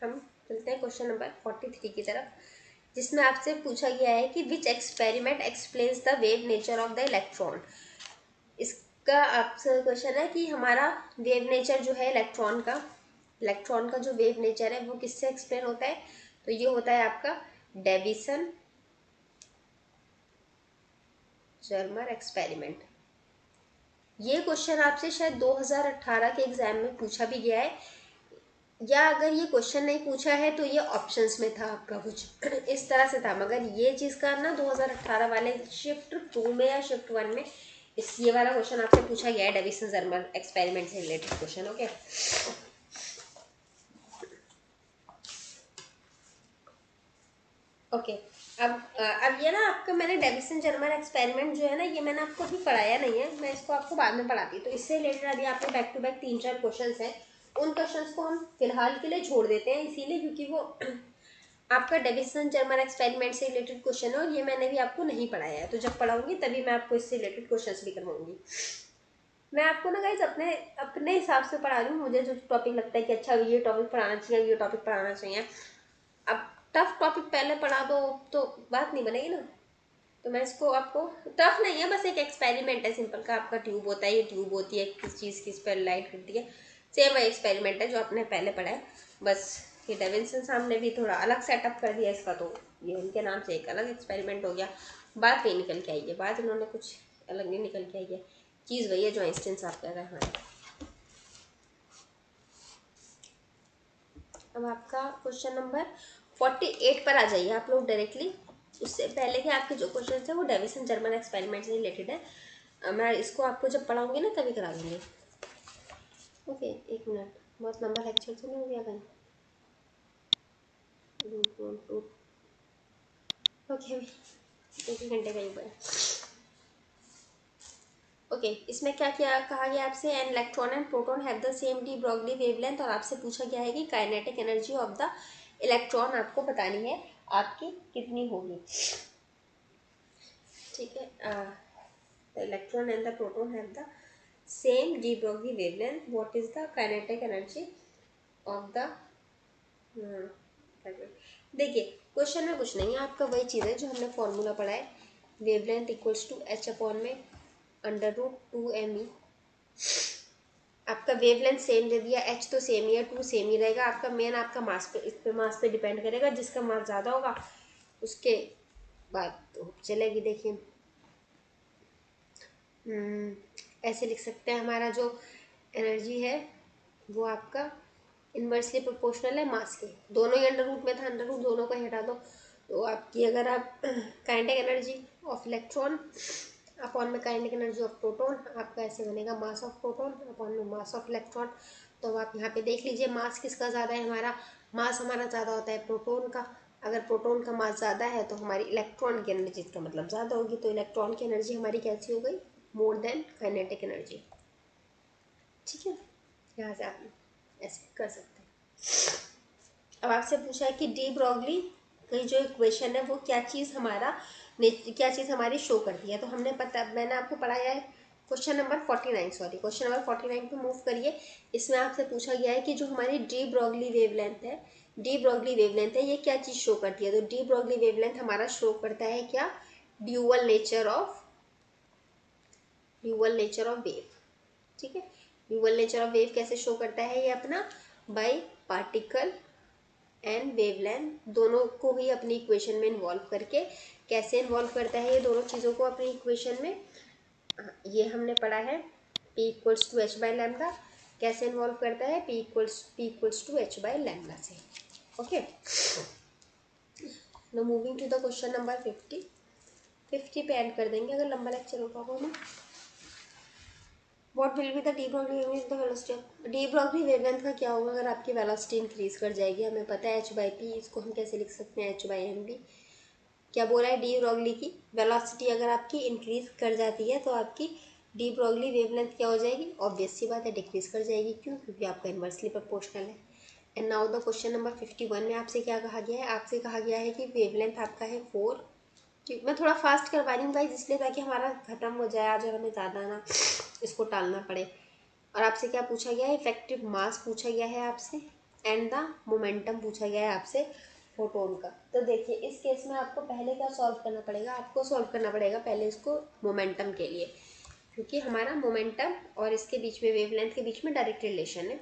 हम चलते हैं क्वेश्चन नंबर 43 की तरफ, जिसमें आपसे पूछा गया है कि which experiment explains the wave nature of the electron. इसका आपसे क्वेश्चन है कि हमारा वेव नेचर जो है इलेक्ट्रॉन का जो वेव नेचर है वो किससे एक्सप्लेन होता है? तो ये होता है आपका डेविसन जर्मर एक्सपेरिमेंट। ये क्वेश्चन आपसे शायद 2018 के एग्जाम में पूछा भी गया है, या अगर ये क्वेश्चन नहीं पूछा है तो ये ऑप्शंस में था आपका, कुछ इस तरह से था, मगर ये चीज़ का ना 2018 वाले शिफ्ट 2 में या शिफ्ट 1 में इस ये वाला क्वेश्चन आपसे पूछा गया है, डेविसन जर्मर एक्सपेरिमेंट से रिलेटेड क्वेश्चन। ओके, ओके, अब ये ना आपका मैंने डेविसन जर्मर एक्सपेरिमेंट जो है ना, ये मैंने आपको अभी पढ़ाया नहीं है, मैं इसको आपको बाद में पढ़ाती हूँ। तो इससे रिलेटेड अभी आपके बैक टू बैक 3-4 क्वेश्चंस हैं, उन क्वेश्चंस को हम फिलहाल के लिए छोड़ देते हैं, इसीलिए क्योंकि वो आपका डेविसन जर्मर एक्सपेरिमेंट से रिलेटेड क्वेश्चन है, और ये मैंने भी आपको नहीं पढ़ाया है, तो जब पढ़ाऊंगी तभी मैं आपको इससे रिलेटेड क्वेश्चंस भी करवाऊंगी। मैं आपको ना गाइस अपने अपने हिसाब से पढ़ा रही हूँ, मुझे जो टॉपिक लगता है कि अच्छा ये टॉपिक पढ़ाना चाहिए, ये टॉपिक पढ़ाना चाहिए। अब टफ टॉपिक पहले पढ़ा दो तो बात नहीं बनेगी ना, तो मैं इसको आपको, टफ नहीं है, बस एक एक्सपेरिमेंट है सिंपल का। आपका ट्यूब होता है, ये ट्यूब होती है, किस चीज़ किस पर लाइट करती है, सेम वही एक्सपेरिमेंट है जो आपने पहले पढ़ा है, बस ये डेविसन साहब ने भी थोड़ा अलग सेटअप कर दिया इसका, तो ये उनके नाम से एक अलग एक्सपेरिमेंट हो गया। बात वही निकल के आई है, बात इन्होंने कुछ अलग नहीं निकल के आई है, चीज़ वही है जो आइंस्टीन साहब कह रहे हैं। अब आपका क्वेश्चन नंबर 48 पर आ जाइए आप लोग डायरेक्टली। उससे पहले कि आपके जो क्वेश्चन है वो डेविसन जर्मन एक्सपेरिमेंट से रिलेटेड है, मैं इसको आपको जब पढ़ाऊंगी ना तभी करा दूंगी। ओके, एक मिनट, बहुत लंबा लेक्चर तो नहीं हो गया कहीं? ओके, एक ही घंटे का ही हुआ है। ओके, इसमें क्या क्या कहा गया आपसे? An electron and proton have the same D Broglie wavelength, और आपसे पूछा गया है कि kinetic energy of the electron आपको बतानी है आपकी कितनी होगी, ठीक है। The electron and the proton have the same D Broglie wavelength, what is the kinetic energy of the, देखिए क्वेश्चन में कुछ नहीं है, आपका वही चीज़ है जो हमने फॉर्मूला पढ़ा है, wavelength equals to h upon में √2me। आपका वेवलेंथ सेम दे दिया, h तो सेम ही है, 2 सेम ही रहेगा। आपका मेन आपका मास पे, इस पे मास पे डिपेंड करेगा, जिसका मास ज़्यादा होगा उसके बाद तो चलेगी। देखिए ऐसे लिख सकते हैं, हमारा जो एनर्जी है वो आपका इन्वर्सली प्रोपोर्शनल है मास के। दोनों ही अंडर रूट में था, अंडर रूट दोनों को हटा दो तो आपकी, अगर आप kinetic energy of electron upon में काइनेटिक एनर्जी ऑफ प्रोटॉन, आपका ऐसे बनेगा मास ऑफ प्रोटॉन अपॉन में मास ऑफ इलेक्ट्रॉन। तो आप यहाँ पे देख लीजिए मास किसका ज़्यादा है, हमारा मास हमारा ज़्यादा होता है प्रोटॉन का। अगर प्रोटॉन का मास ज़्यादा है तो हमारी इलेक्ट्रॉन की एनर्जी इसका मतलब ज़्यादा होगी, तो इलेक्ट्रॉन की एनर्जी हमारी कैसी हो गई, मोर देन काइनेटिक एनर्जी। ठीक है, यहाँ से आप ऐसे कर सकते हैं। अब आपसे पूछा है कि डी ब्रॉगली की जो इक्वेशन है वो क्या चीज़ हमारी शो करती है। तो हमने मैंने आपको पढ़ाया है question number 49, sorry question number 49 पे मूव करिए। इसमें आपसे पूछा गया है कि जो हमारी डी ब्रॉगली वेवलेंथ है ये क्या चीज़ शो करती है। तो डी ब्रॉगली वेवलेंथ हमारा शो करता है क्या, ड्यूअल नेचर ऑफ वेव। ठीक है, ड्यूअल नेचर ऑफ वेव कैसे शो करता है ये अपना, बाय पार्टिकल एंड वेवलेंथ दोनों को ही अपनी इक्वेशन में इन्वॉल्व करके। कैसे इन्वॉल्व करता है ये दोनों चीज़ों को अपनी इक्वेशन में, ये हमने पढ़ा है P equals to H by lambda. कैसे इन्वॉल्व करता है, P equals to H by lambda से। Okay, no moving to the question number 50 पे एंड कर देंगे अगर लंबा लेक्चर हो पाएगा ना। What will be the de Broglie wavelength the velocity. D Broglie wavelength का क्या होगा अगर आपकी वेलोसिटी इंक्रीज कर जाएगी। हमें पता है h/p, इसको हम कैसे लिख सकते हैं, h/mv। क्या बोला है, डी ब्रॉगली की वेलोसिटी अगर आपकी इंक्रीज कर जाती है तो आपकी डी ब्रॉगली वेवलेंथ क्या हो जाएगी, ऑब्वियस सी बात है डिक्रीज कर जाएगी। क्यों, क्योंकि आपका इन्वर्सली प्रोपोर्शनल है। And now the question number 51 में आपसे क्या कहा गया है, आपसे कहा गया है कि वेवलेंथ आपका है 4। ठीक, मैं थोड़ा फास्ट करवा रही हूँ गाइस इसलिए ताकि हमारा खत्म हो जाए आज और हमें ज़्यादा ना इसको टालना पड़े। और आपसे क्या पूछा गया है, इफेक्टिव मास पूछा गया है आपसे, एंड द मोमेंटम पूछा गया है आपसे फोटोन का। तो देखिए इस केस में आपको पहले क्या सॉल्व करना पड़ेगा, आपको सॉल्व करना पड़ेगा पहले इसको मोमेंटम के लिए, क्योंकि हमारा मोमेंटम और इसके बीच में वेवलेंथ के बीच में डायरेक्ट रिलेशन है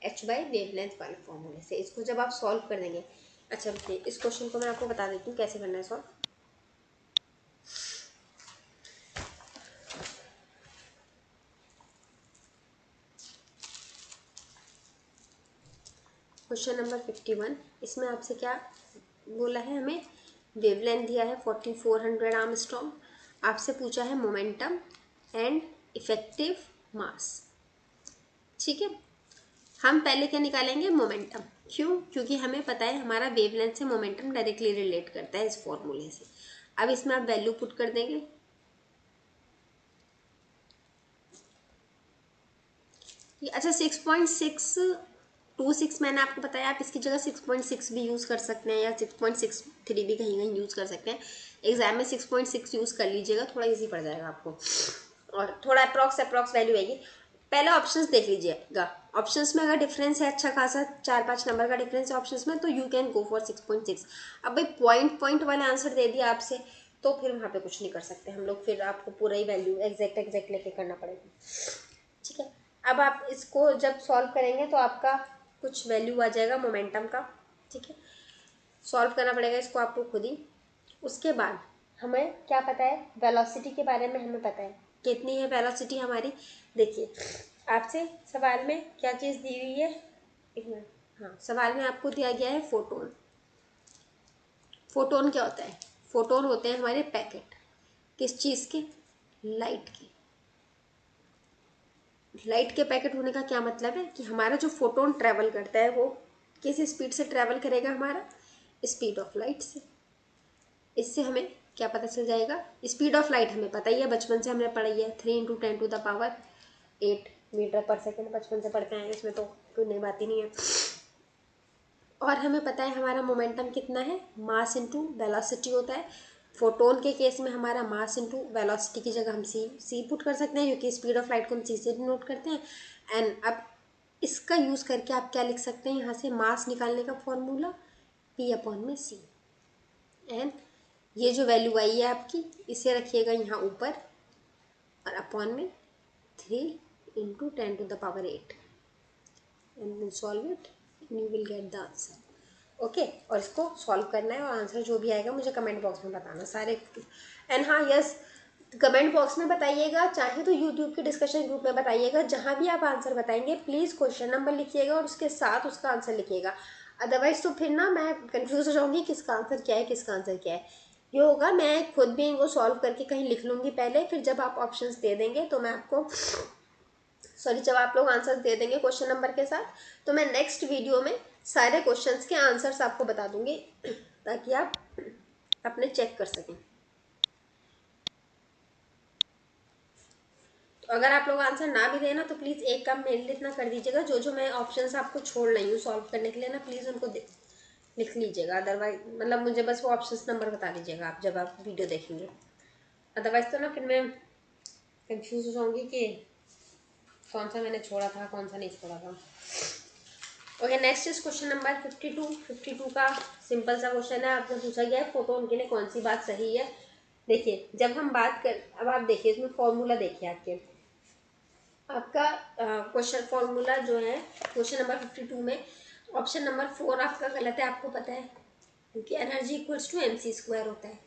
h/वेवलेंथ वाले फॉर्मूले से। इसको जब आप सॉल्व कर देंगे, अच्छा रुकिए इस क्वेश्चन को मैं आपको बता देती हूँ कैसे करना है सॉल्व। क्वेश्चन नंबर 51, इसमें आपसे क्या बोला है, हमें वेवलेंथ दिया है 4400 आर्मस्ट्रॉन्ग, आपसे पूछा है मोमेंटम एंड इफेक्टिव मास। ठीक है, हम पहले क्या निकालेंगे, मोमेंटम। क्यों, क्योंकि हमें पता है हमारा वेवलेंथ से मोमेंटम डायरेक्टली रिलेट करता है इस फॉर्मूले से। अब इसमें आप वैल्यू पुट कर देंगे, अच्छा 6.626 मैंने आपको बताया, आप इसकी जगह 6.6 भी यूज़ कर सकते हैं या 6.63 भी कहीं कहीं यूज़ कर सकते हैं। एग्जाम में 6.6 यूज़ कर लीजिएगा, थोड़ा इजी पड़ जाएगा आपको और थोड़ा अप्रॉक्स वैल्यू आएगी। पहले ऑप्शंस देख लीजिएगा, ऑप्शंस में अगर डिफरेंस है अच्छा खासा 4-5 नंबर का डिफरेंस है ऑप्शंस में, तो यू कैन गो फॉर 6.6। अब भाई पॉइंट वाले आंसर दे दिया आपसे तो फिर वहाँ पे कुछ नहीं कर सकते हम लोग, फिर आपको पूरा ही वैल्यू एग्जैक्ट लेके करना पड़ेगा। ठीक है, अब आप इसको जब सॉल्व करेंगे तो आपका कुछ वैल्यू आ जाएगा मोमेंटम का। ठीक है, सॉल्व करना पड़ेगा इसको आपको खुद ही। उसके बाद हमें क्या पता है, वेलोसिटी के बारे में हमें पता है कितनी है वेलोसिटी हमारी। देखिए आपसे सवाल में क्या चीज़ दी हुई है, एक मिनट, हाँ सवाल में आपको दिया गया है फोटोन। फोटोन क्या होता है, फोटोन होते हैं हमारे पैकेट, किस चीज़ के, लाइट के। लाइट के पैकेट होने का क्या मतलब है कि हमारा जो फोटोन ट्रैवल करता है वो किस स्पीड से ट्रैवल करेगा, हमारा स्पीड ऑफ लाइट से। इससे हमें क्या पता चल जाएगा, स्पीड ऑफ लाइट हमें पता ही है, बचपन से हमने पढ़ी है 3 × 10⁸ मीटर पर सेकेंड, बचपन से पढ़ते हैं, इसमें तो कोई नई बात ही नहीं है। और हमें पता है हमारा मोमेंटम कितना है, मास इंटू वेलोसिटी होता है। फोटोन के केस में हमारा मास इंटू वेलोसिटी की जगह हम सी पुट कर सकते हैं, क्योंकि स्पीड ऑफ लाइट को हम सी से नोट करते हैं। एंड अब इसका यूज़ करके आप क्या लिख सकते हैं, यहाँ से मास निकालने का फॉर्मूला P/c। एंड ये जो वैल्यू आई है आपकी, इसे रखिएगा यहाँ ऊपर और अपॉन में 3 × 10⁸ and then solve it and you will get the answer. Okay, और इसको सॉल्व करना है और आंसर जो भी आएगा मुझे कमेंट बॉक्स में बताना सारे। एंड हाँ यस, कमेंट बॉक्स में बताइएगा, चाहे तो यूट्यूब के डिस्कशन ग्रुप में बताइएगा, जहाँ भी आप आंसर बताएंगे प्लीज़ क्वेश्चन नंबर लिखिएगा और उसके साथ उसका आंसर लिखिएगा। अदरवाइज तो फिर ना मैं कंफ्यूज हो जाऊँगी किसका आंसर क्या है, किसका आंसर क्या है। ये होगा, मैं खुद भी इनको सॉल्व करके कहीं लिख लूँगी पहले, फिर जब आप ऑप्शंस दे देंगे तो मैं आपको जब आप लोग आंसर दे देंगे क्वेश्चन नंबर के साथ, तो मैं नेक्स्ट वीडियो में सारे क्वेश्चंस के आंसर्स आपको बता दूंगी ताकि आप अपने चेक कर सकें। तो अगर आप लोग आंसर ना भी देना तो प्लीज़ एक काम मेरे लिए इतना कर दीजिएगा, जो जो मैं ऑप्शंस आपको छोड़ रही हूँ सॉल्व करने के लिए ना, प्लीज़ उनको लिख लीजिएगा। अदरवाइज मतलब मुझे बस वो ऑप्शंस नंबर बता दीजिएगा आप जब आप वीडियो देखेंगे। अदरवाइज तो ना फिर मैं कंफ्यूज हो जाऊँगी कि कौन सा मैंने छोड़ा था कौन सा नहीं छोड़ा था। Okay, next is question number 52 का सिंपल सा क्वेश्चन है। आपसे पूछा गया है फोटोन के लिए कौन सी बात सही है। देखिए जब हम बात कर, अब आप देखिए इसमें फॉर्मूला देखिए आपका क्वेश्चन फॉर्मूला जो है क्वेश्चन नंबर 52 में ऑप्शन नंबर 4 आपका गलत है, आपको पता है, क्योंकि एनर्जी इक्वल्स टू mc² होता है।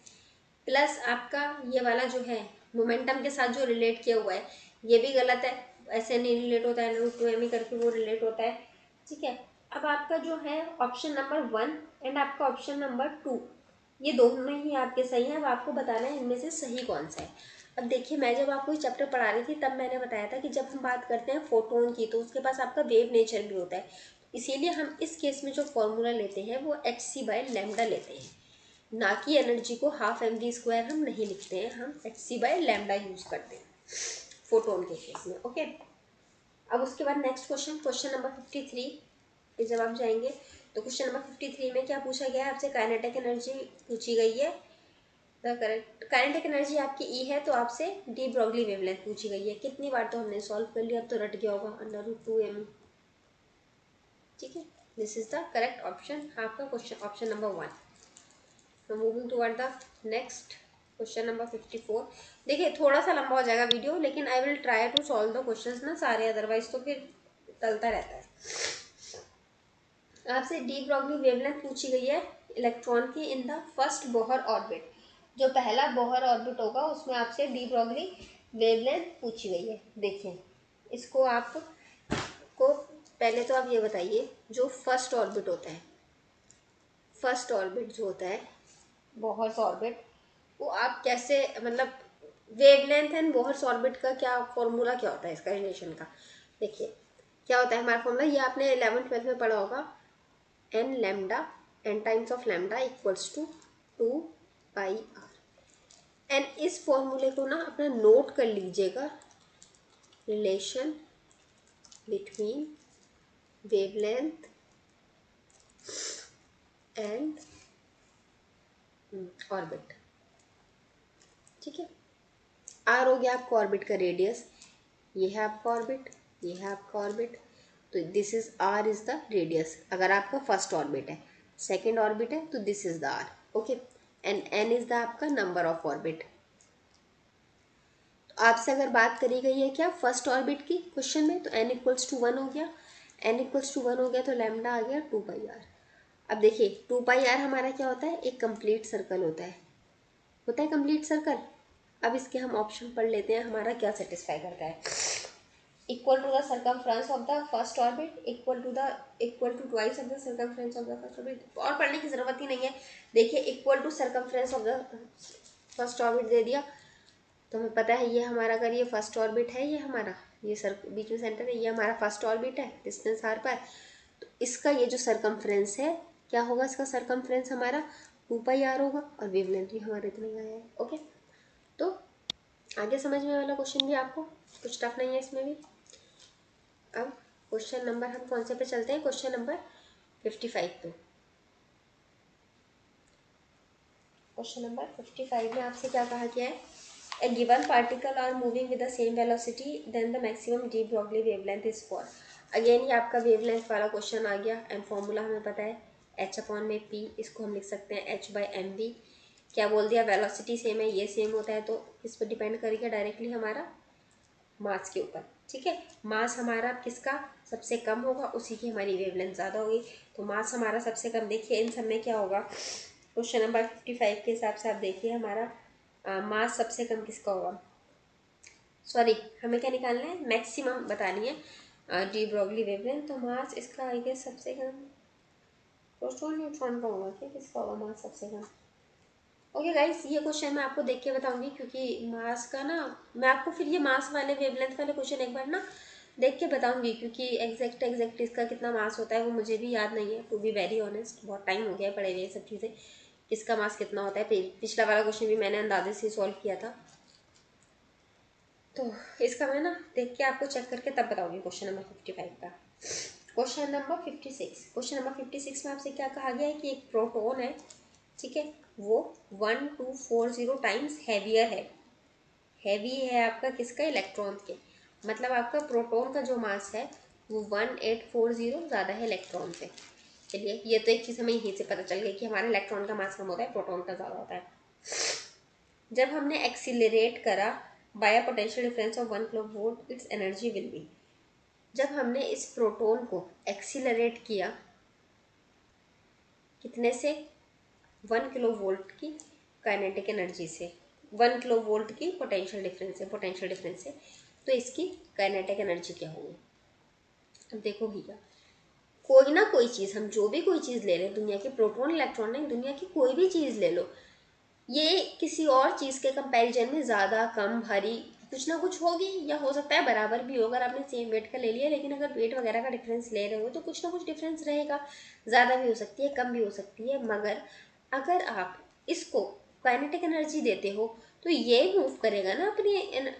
प्लस आपका ये वाला जो है मोमेंटम के साथ जो रिलेट किया हुआ है ये भी गलत है, ऐसे नहीं रिलेट होता है, √2m करके वो रिलेट होता है। ठीक है, अब आपका जो है ऑप्शन नंबर 1 एंड आपका ऑप्शन नंबर 2 ये दोनों ही आपके सही हैं। अब आपको बताना है इनमें से सही कौन सा है। अब देखिए मैं जब आपको ये चैप्टर पढ़ा रही थी तब मैंने बताया था कि जब हम बात करते हैं फोटोन की तो उसके पास आपका वेव नेचर भी होता है, इसीलिए हम इस केस में जो फॉर्मूला लेते हैं वो hc/λ लेते हैं, ना कि एनर्जी को ½ mv² हम नहीं लिखते हैं, हम hc/λ यूज करते हैं फोटोन के केस में। ओके, अब उसके बाद नेक्स्ट क्वेश्चन नंबर 53 पे जब आप जाएंगे तो क्वेश्चन नंबर 53 में क्या पूछा गया है आपसे, काइनेटिक एनर्जी पूछी गई है। द करेक्ट काइनेटिक एनर्जी आपकी ई है तो आपसे डी ब्रॉगली वेवलेंथ पूछी गई है। कितनी बार तो हमने सॉल्व कर लिया, अब तो रट गया होगा, √2m। ठीक है, this is the correct option आपका question option number 1। Moving toward the next question number 54। देखिए थोड़ा सा लंबा हो जाएगा वीडियो, लेकिन I will try to solve the questions ना सारे, अदरवाइज तो फिर चलता रहता है। आपसे डी ब्रॉगली वेवलेंथ पूछी गई है इलेक्ट्रॉन की in the first Bohr orbit. जो पहला बोहर ऑर्बिट होगा उसमें आपसे डी ब्रॉगली वेवलेंथ पूछी गई है। देखिए इसको आपको पहले तो आप ये बताइए, जो फर्स्ट ऑर्बिट होता है, फर्स्ट ऑर्बिट जो होता है बोहर्स ऑर्बिट, वो आप कैसे मतलब वेवलेंथ एंड बोहर्स ऑर्बिट का क्या फॉर्मूला क्या होता है इसका रिलेशन का। देखिए क्या होता है हमारा फॉर्मूला, ये आपने 11th-12th में पढ़ा होगा, n lambda n times of lambda equals to 2πr। And इस फॉर्मूले को ना अपना नोट कर लीजिएगा, relation between wavelength and orbit. ठीक है, आर हो गया आपका ऑर्बिट का रेडियस, ये है आपका ऑर्बिट, ये है आपका ऑर्बिट, तो this is R is the radius अगर आपका फर्स्ट ऑर्बिट है। सेकेंड ऑर्बिट है तो this is the R. Okay, and N is the आपका नंबर ऑफ ऑर्बिट। तो आपसे अगर बात करी गई है क्या फर्स्ट ऑर्बिट की क्वेश्चन में, तो n इक्वल्स टू 1 हो गया, n इक्वल्स टू 1 हो गया तो लैम्डा आ गया 2πr। अब देखिए 2πr हमारा क्या होता है, एक कंप्लीट सर्कल होता है कंप्लीट सर्कल। अब इसके हम ऑप्शन पढ़ लेते हैं हमारा क्या सेटिस्फाई करता है। Equal to the circumference of the first orbit equal to twice of the circumference of the first orbit. और पढ़ने की जरूरत ही नहीं है, देखिए equal to circumference of the first orbit दे दिया तो हमें पता है ये हमारा, अगर ये फर्स्ट ऑर्बिट है, ये हमारा ये बीच में सेंटर है, ये हमारा फर्स्ट ऑर्बिट है डिस्टेंस r पर, तो इसका ये जो सर्कमफ्रेंस है क्या होगा, इसका सर्कमफ्रेंस हमारा 2πr होगा और वेवलेंथ भी हमारा इतना ही आया है। ओके, तो आगे समझ में वाला क्वेश्चन भी आपको कुछ टफ नहीं है इसमें भी। अब क्वेश्चन नंबर हम कौन से पे चलते हैं, क्वेश्चन नंबर 55 पे। क्वेश्चन नंबर 55 में आपसे क्या कहा गया है, A given particle are moving with the same velocity, then the maximum de Broglie wavelength is for। Again ये आपका वेवलेंथ वाला क्वेश्चन आ गया एंड फॉर्मूला हमें पता है h/p, इसको हम लिख सकते हैं h/mv। क्या बोल दिया, वेलोसिटी सेम है, ये सेम होता है, तो किस पर डिपेंड करेगा, डायरेक्टली हमारा मास के ऊपर। ठीक है, मास हमारा किसका सबसे कम होगा, उसी की हमारी वेवलेंथ ज़्यादा होगी। तो मास हमारा सबसे कम, देखिए इन सब में क्या होगा, क्वेश्चन नंबर 55 के हिसाब से आप देखिए हमारा मास सबसे कम किसका होगा, सॉरी हमें क्या निकालना है, मैक्सिमम बतानी है डी ब्रोगली वेवलेंथ। तो मास इसका आई गेस सबसे कम प्रोटॉन न्यूट्रॉन का होगा, क्या किसका होगा मास सबसे कम। ओके गाइस, ये क्वेश्चन मैं आपको देख के बताऊंगी, क्योंकि मास का ना मैं आपको फिर ये मास वाले वेवलेंथ वाले क्वेश्चन एक बार ना देख के बताऊंगी, क्योंकि एग्जैक्ट इसका कितना मास होता है वो मुझे भी याद नहीं है, टू बी वेरी ऑनेस्ट। बहुत टाइम हो गया है पढ़े हुए ये सब चीज़ें, किसका मास कितना होता है। पिछला वाला क्वेश्चन भी मैंने अंदाजे से सॉल्व किया था, तो इसका मैं ना देख के आपको चेक करके तब बताऊंगी क्वेश्चन नंबर 55 का। क्वेश्चन नंबर 56, क्वेश्चन नंबर 56 में आपसे क्या कहा गया है कि एक प्रोटॉन है, ठीक है, वो 1240 टाइम्स हैवियर है। हैवी है आपका किसका, इलेक्ट्रॉन के, मतलब आपका प्रोटॉन का जो मास है वो 1840 ज़्यादा है इलेक्ट्रॉन से। चलिए, ये तो एक चीज़ हमें यहीं से पता चल गई कि हमारे इलेक्ट्रॉन का मास कम होता है, प्रोटॉन का ज़्यादा होता है। जब हमने एक्सीलरेट करा by a potential difference of 1 kilovolt, its energy will be. जब हमने इस प्रोटॉन को एक्सीलरेट किया कितने से, 1 किलोवोल्ट की काइनेटिक एनर्जी से, 1 किलोवोल्ट की पोटेंशियल डिफरेंस से, तो इसकी काइनेटिक एनर्जी क्या होगी। अब देखो भैया, कोई ना कोई चीज़, हम जो भी कोई चीज़ ले रहे हैं दुनिया के, प्रोटॉन इलेक्ट्रॉन नहीं, दुनिया की कोई भी चीज़ ले लो, ये किसी और चीज़ के कंपैरिजन में ज़्यादा कम भारी कुछ ना कुछ होगी, या हो सकता है बराबर भी हो अगर आपने सेम वेट का ले लिया, लेकिन अगर वेट वगैरह का डिफरेंस ले रहे हो तो कुछ ना कुछ डिफरेंस रहेगा, ज़्यादा भी हो सकती है, कम भी हो सकती है। मगर अगर आप इसको काइनेटिक एनर्जी देते हो तो ये मूव करेगा ना अपनी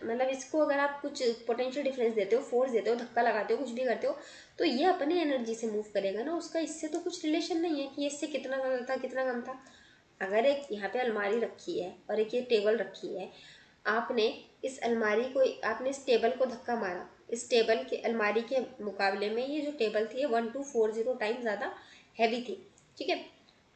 मतलब इसको अगर आप कुछ पोटेंशियल डिफरेंस देते हो, फोर्स देते हो, धक्का लगाते हो, कुछ भी करते हो, तो ये अपनी एनर्जी से मूव करेगा ना, उसका इससे तो कुछ रिलेशन नहीं है कि इससे कितना ज़्यादा था कितना कम था। अगर एक यहाँ पे अलमारी रखी है और एक ये टेबल रखी है, आपने इस अलमारी को, आपने इस टेबल को धक्का मारा, इस टेबल के अलमारी के मुकाबले में ये जो टेबल थी 1240 टाइम ज़्यादा हैवी थी, ठीक है,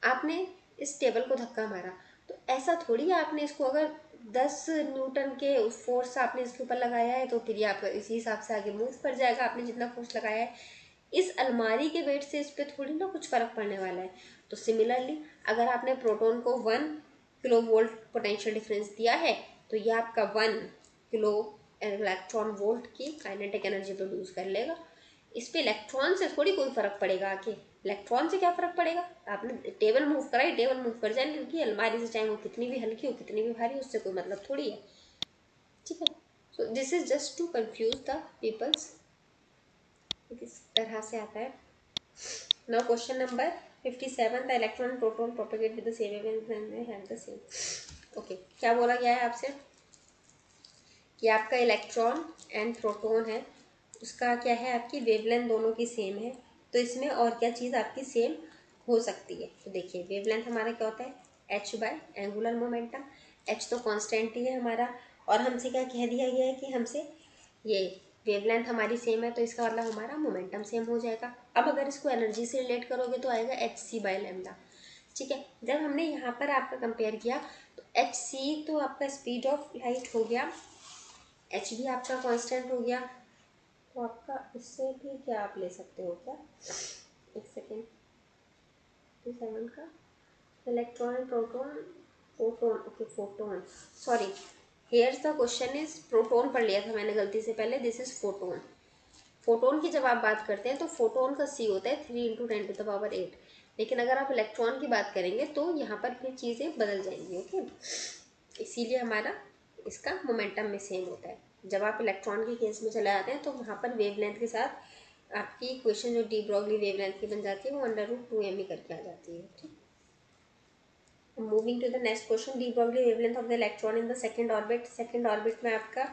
आपने इस टेबल को धक्का मारा, तो ऐसा थोड़ी है आपने इसको अगर 10 न्यूटन के फोर्स आपने इसके ऊपर लगाया है तो फिर ये आपका इसी हिसाब से आगे मूव कर जाएगा, आपने जितना फोर्स लगाया है। इस अलमारी के वेट से इस पर थोड़ी ना कुछ फर्क पड़ने वाला है। तो सिमिलरली अगर आपने प्रोटॉन को 1 किलोवोल्ट पोटेंशियल डिफरेंस दिया है, तो ये आपका 1 किलो इलेक्ट्रॉन वोल्ट की काइनेटिक एनर्जी प्रोड्यूस कर लेगा। इस पे इलेक्ट्रॉन से थोड़ी कोई फर्क पड़ेगा आके, इलेक्ट्रॉन से क्या फर्क पड़ेगा, आपने टेबल मूव कराई, टेबल मूव कर जाए क्योंकि अलमारी से, चाहे वो कितनी भी हल्की हो कितनी भी भारी, उससे कोई मतलब थोड़ी है, ठीक है। So this is just to confuse the peoples, इस तरह से आता है। Now question number 57, the electron and proton propagate with the same wavelength when they have the same. Okay, क्या बोला गया है आपसे कि आपका इलेक्ट्रॉन एंड प्रोटॉन है, उसका क्या है, आपकी वेवलेंथ दोनों की सेम है, तो इसमें और क्या चीज़ आपकी सेम हो सकती है। तो देखिए वेवलेंथ हमारा क्या होता है, h by angular momentum. h तो कांस्टेंट ही है हमारा, और हमसे क्या कह दिया गया है कि हमसे ये वेवलेंथ हमारी सेम है, तो इसका मतलब हमारा मोमेंटम सेम हो जाएगा। अब अगर इसको एनर्जी से रिलेट करोगे तो आएगा hc/λ, ठीक है। जब हमने यहाँ पर आपका कंपेयर किया तो hc तो आपका स्पीड ऑफ लाइट हो गया, h भी आपका कांस्टेंट हो गया, तो आपका इससे भी क्या आप ले सकते हो क्या, एक सेकेंड, 57 का electron and proton, photon, okay photon, sorry here the question is proton पढ़ लिया था मैंने गलती से पहले, दिस इज फोटोन। फोटोन की जब आप बात करते हैं तो फोटोन का सी होता है 3 × 10⁸, लेकिन अगर आप इलेक्ट्रॉन की बात करेंगे तो यहाँ पर फिर चीज़ें बदल जाएंगी, ओके। इसीलिए हमारा इसका मोमेंटम में सेम होता है। जब आप इलेक्ट्रॉन के केस में चले आते हैं तो वहाँ पर वेवलेंथ के साथ आपकी इक्वेशन जो डी ब्रॉगली वेवलेंथ की बन जाती है वो √2m ही करके आ जाती है, ठीक। Moving to the next question, de Broglie wavelength of the electron in the second orbit. Second orbit में आपका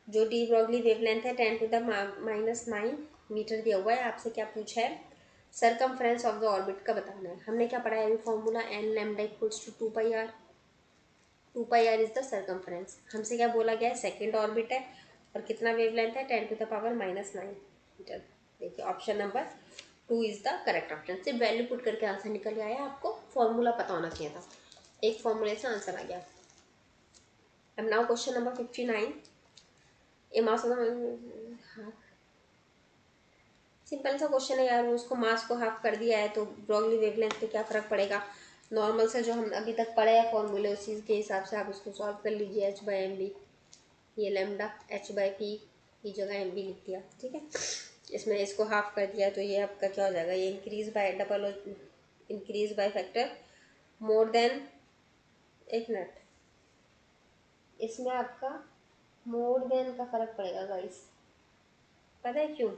जो डी ब्रॉगली वेवलेंथ है 10⁻⁹ मीटर दिया हुआ है। आपसे क्या पूछा है, सरकमफ्रेंस ऑफ द ऑर्बिट का बताना है। हमने क्या पढ़ा है अभी formula, n λ = 2πr, 2πr is the circumference. हमसे क्या बोला गया है, सेकंड ऑर्बिट है और कितना वेवलेंथ है 10⁻⁹ मीटर। देखिए option number 2 is the correct option. सिर्फ वैल्यू पुट करके आंसर निकल आया, आपको फॉर्मूला पता होना चाहिए था। एक फॉर्मूले से आंसर आ गया। अब नाउ क्वेश्चन नंबर 59। ए मास हाँ, सिंपल सा क्वेश्चन है यार, उसको मास को हाफ कर दिया है तो ब्रॉगली वेवलेंथ पे क्या फ़र्क पड़ेगा। नॉर्मल से जो हम अभी तक पढ़े हैं फॉर्मूले, उस चीज़ के हिसाब से आप उसको सॉल्व कर लीजिए। एच बाई एम बी, ये लेमडा एच बाई पी की जगह एम बी लिख दिया, ठीक है। इसमें इसको हाफ कर दिया तो ये आपका क्या हो जाएगा, ये increase by double, increase by factor more than, एक मिनट, इसमें आपका मोर देन का फ़र्क पड़ेगा गाइस। पता है क्यों?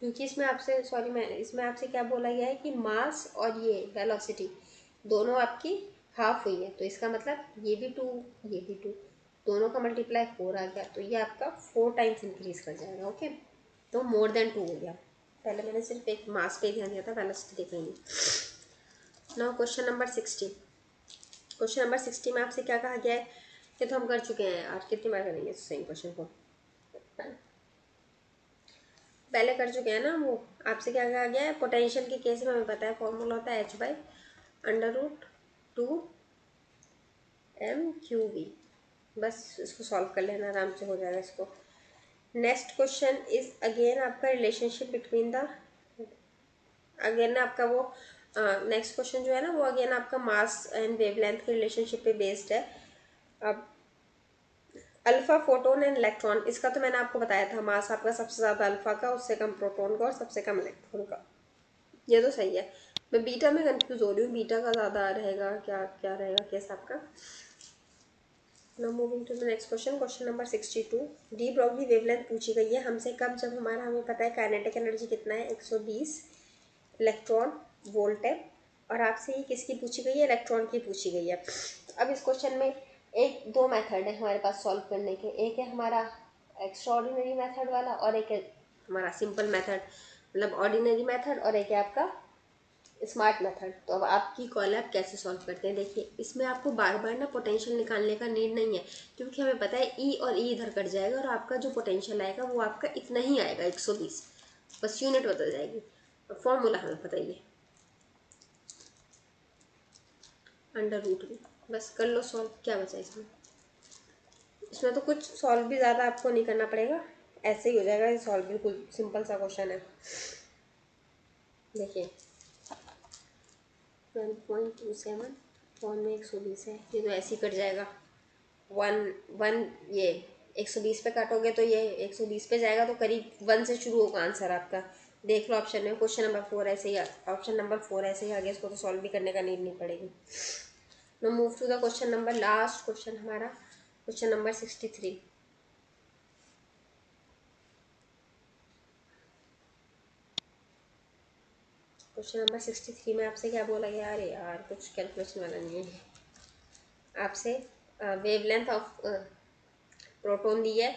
क्योंकि इसमें आपसे, सॉरी, मैं इसमें आपसे क्या बोला गया है कि मास और ये वेलोसिटी दोनों आपकी हाफ हुई है, तो इसका मतलब ये भी टू, ये भी टू, दोनों का मल्टीप्लाई 4 आ गया, तो ये आपका 4 टाइम्स इंक्रीज कर जाएगा। ओके, तो मोर देन 2 हो गया। पहले मैंने सिर्फ एक मास पे ध्यान दिया था, वेलोसिटी देख लेंगे। Now question number 60। Question number 60 में आपसे क्या कहा गया है, ये तो हम कर चुके हैं यार, कितनी बार करेंगे सेम क्वेश्चन को, पहले कर चुके हैं ना वो। आपसे क्या कहा गया है, पोटेंशियल के केस में हमें पता है फॉर्मूला होता है H/√2mQV। बस इसको सॉल्व कर लेना, आराम से हो जाएगा इसको। नेक्स्ट क्वेश्चन इज अगेन आपका रिलेशनशिप बिटवीन द, अगेन आपका वो नेक्स्ट क्वेश्चन जो है ना वो अगेन आपका मास एंड वेवलेंथ के रिलेशनशिप पे बेस्ड है। अब अल्फा, फोटोन एंड इलेक्ट्रॉन, इसका तो मैंने आपको बताया था, मास आपका सबसे ज़्यादा अल्फा का, उससे कम प्रोटॉन का और सबसे कम इलेक्ट्रॉन का, ये तो सही है। मैं बीटा में कंफ्यूज हो रही हूँ, बीटा का ज़्यादा रहेगा क्या, क्या रहेगा केस आपका। Now moving to the next question, question number 62। De Broglie wavelength पूछी गई है हमसे कब, जब हमारा, हमें पता है काइनेटिक एनर्जी कितना है, 120 इलेक्ट्रॉन वोल्ट है, और आपसे ये किसकी पूछी गई है, इलेक्ट्रॉन की पूछी गई है। अब इस क्वेश्चन में एक दो मेथड है हमारे पास सॉल्व करने के, एक है हमारा एक्स्ट्रा ऑर्डिनरी मेथड वाला और एक है हमारा सिंपल मेथड, मतलब ऑर्डिनरी मेथड, और एक है आपका स्मार्ट मेथड। तो अब आपकी कॉल है, आप कैसे सॉल्व करते हैं। देखिए इसमें आपको बार बार ना पोटेंशियल निकालने का नीड नहीं है, क्योंकि हमें पता है ई और ई इधर कट जाएगा और आपका जो पोटेंशियल आएगा वो आपका इतना ही आएगा 120, बस यूनिट बदल जाएगी। फॉर्मूला हमें पता ही है, √2, बस कर लो सॉल्व, क्या बचा इसमें। इसमें तो कुछ सॉल्व भी ज़्यादा आपको नहीं करना पड़ेगा, ऐसे ही हो जाएगा ये सॉल्व, बिल्कुल सिंपल सा क्वेश्चन है। देखिए 12.27 फ़ोन में 120 है, ये तो ऐसे ही कट जाएगा। वन वन ये 120 पे काटोगे तो ये 120 पे जाएगा, तो करीब 1 से शुरू होगा आंसर आपका। देख लो ऑप्शन में, क्वेश्चन नंबर 4 ऐसे ही, ऑप्शन नंबर 4 ऐसे ही आगे, इसको तो सॉल्व भी करने का नीड नहीं पड़ेगी। No move to the question number, last question हमारा, क्वेश्चन नंबर 63। क्वेश्चन नंबर 63 में आपसे क्या बोला गया, अरे यार कुछ कैलकुलेशन वाला नहीं है। आपसे वेवलेंथ ऑफ प्रोटॉन दी है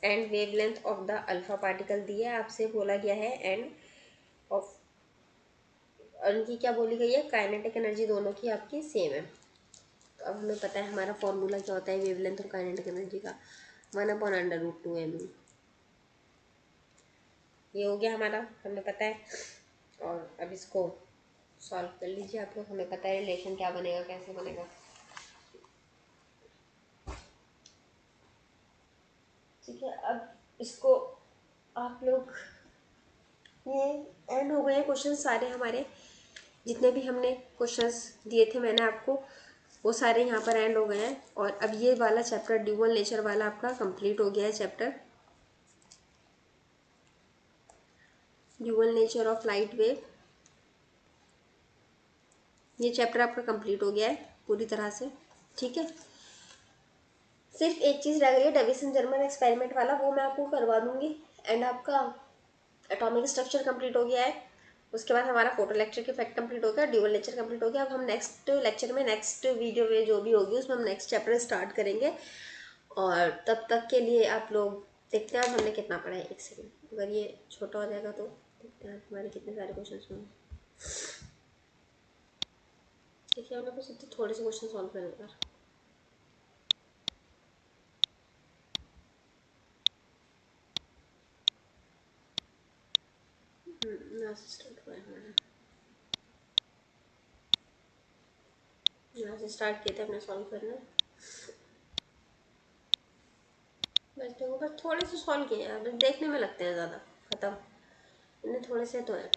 and wavelength of the alpha particle दी है, आपसे बोला गया है एंड ऑफ, उनकी क्या बोली गई है, काइनेटिक एनर्जी दोनों की आपकी सेम है। तो अब हमें पता है हमारा फॉर्मूला क्या होता है वेवलेंथ और काइनेटिक एनर्जी का, 1/√2mv। ये हो गया हमारा, हमें पता है। और अब इसको सॉल्व कर लीजिए आप लोग, हमें पता है रिलेशन क्या बनेगा, कैसे बनेगा। ठीक है, अब इसको आप लोग, ये एंड हो गए क्वेश्चन सारे हमारे, जितने भी हमने क्वेश्चंस दिए थे मैंने आपको, वो सारे यहाँ पर एंड हो गए हैं। और अब ये वाला चैप्टर ड्यूअल नेचर वाला आपका कंप्लीट हो गया है, chapter dual nature of light wave, ये चैप्टर आपका कंप्लीट हो गया है पूरी तरह से। ठीक है, सिर्फ एक चीज़ रह गई है, डेविसन जर्मन एक्सपेरिमेंट वाला, वो मैं आपको करवा दूंगी। एंड आपका एटॉमिक स्ट्रक्चर कंप्लीट हो गया है, उसके बाद हमारा फोटो इलेक्ट्रिक इफेक्ट कंप्लीट हो गया, ड्यूअल नेचर कंप्लीट हो गया। अब हम नेक्स्ट लेक्चर में, नेक्स्ट वीडियो में जो भी होगी उसमें हम नेक्स्ट चैप्टर स्टार्ट करेंगे। और तब तक के लिए आप लोग देखते हैं हमने कितना पढ़ा है। एक सेकेंड, अगर ये छोटा हो जाएगा तो देखते हैं हमारे कितने सारे क्वेश्चन होंगे। ठीक है, हम लोग को सिर्फ थोड़े से क्वेश्चन सॉल्व करेंगे यार। यहाँ से स्टार्ट हुआ है हमारा। स्टार्ट किए थे अपने सॉल्व करना, बस देखो बस थोड़े से सॉल्व किए हैं, बस देखने में लगते हैं ज़्यादा, ख़त्म, इन्हें थोड़े से तो है।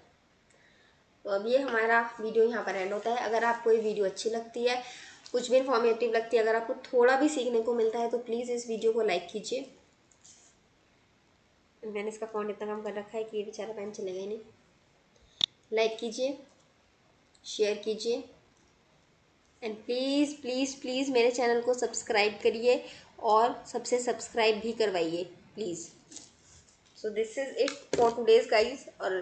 तो अब ये हमारा वीडियो यहाँ पर एंड होता है। अगर आपको ये वीडियो अच्छी लगती है, कुछ भी इन्फॉर्मेटिव लगती है, अगर आपको थोड़ा भी सीखने को मिलता है तो प्लीज़ इस वीडियो को लाइक कीजिए। मैंने इसका फ़ॉन्ट इतना कम कर रखा है कि ये बेचारा पेन चलेगा ही नहीं। लाइक कीजिए, शेयर कीजिए एंड प्लीज़ प्लीज़ प्लीज़ मेरे चैनल को सब्सक्राइब करिए और सबसे सब्सक्राइब भी करवाइए please. So this is it for today's guys. और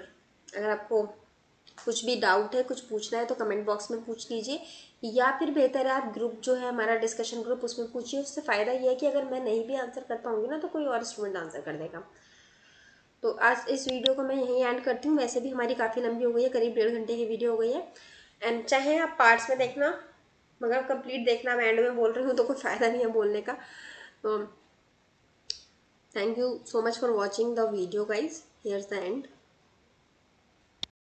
अगर आपको कुछ भी डाउट है, कुछ पूछना है तो कमेंट बॉक्स में पूछ लीजिए, या फिर बेहतर है आप ग्रुप जो है हमारा डिस्कशन ग्रुप उसमें पूछिए। उससे फ़ायदा ये है कि अगर मैं नहीं भी आंसर कर पाऊँगी ना तो कोई और स्टूडेंट आंसर कर देगा। तो आज इस वीडियो को मैं यहीं एंड करती हूँ। वैसे भी हमारी काफ़ी लंबी हो गई है, करीब 1.5 घंटे की वीडियो हो गई है। एंड चाहे आप पार्ट्स में देखना, मगर कंप्लीट देखना। मैं एंड में बोल रही हूँ तो कोई फ़ायदा नहीं है बोलने का। तो thank you so much for watching the video guys. Here's the end.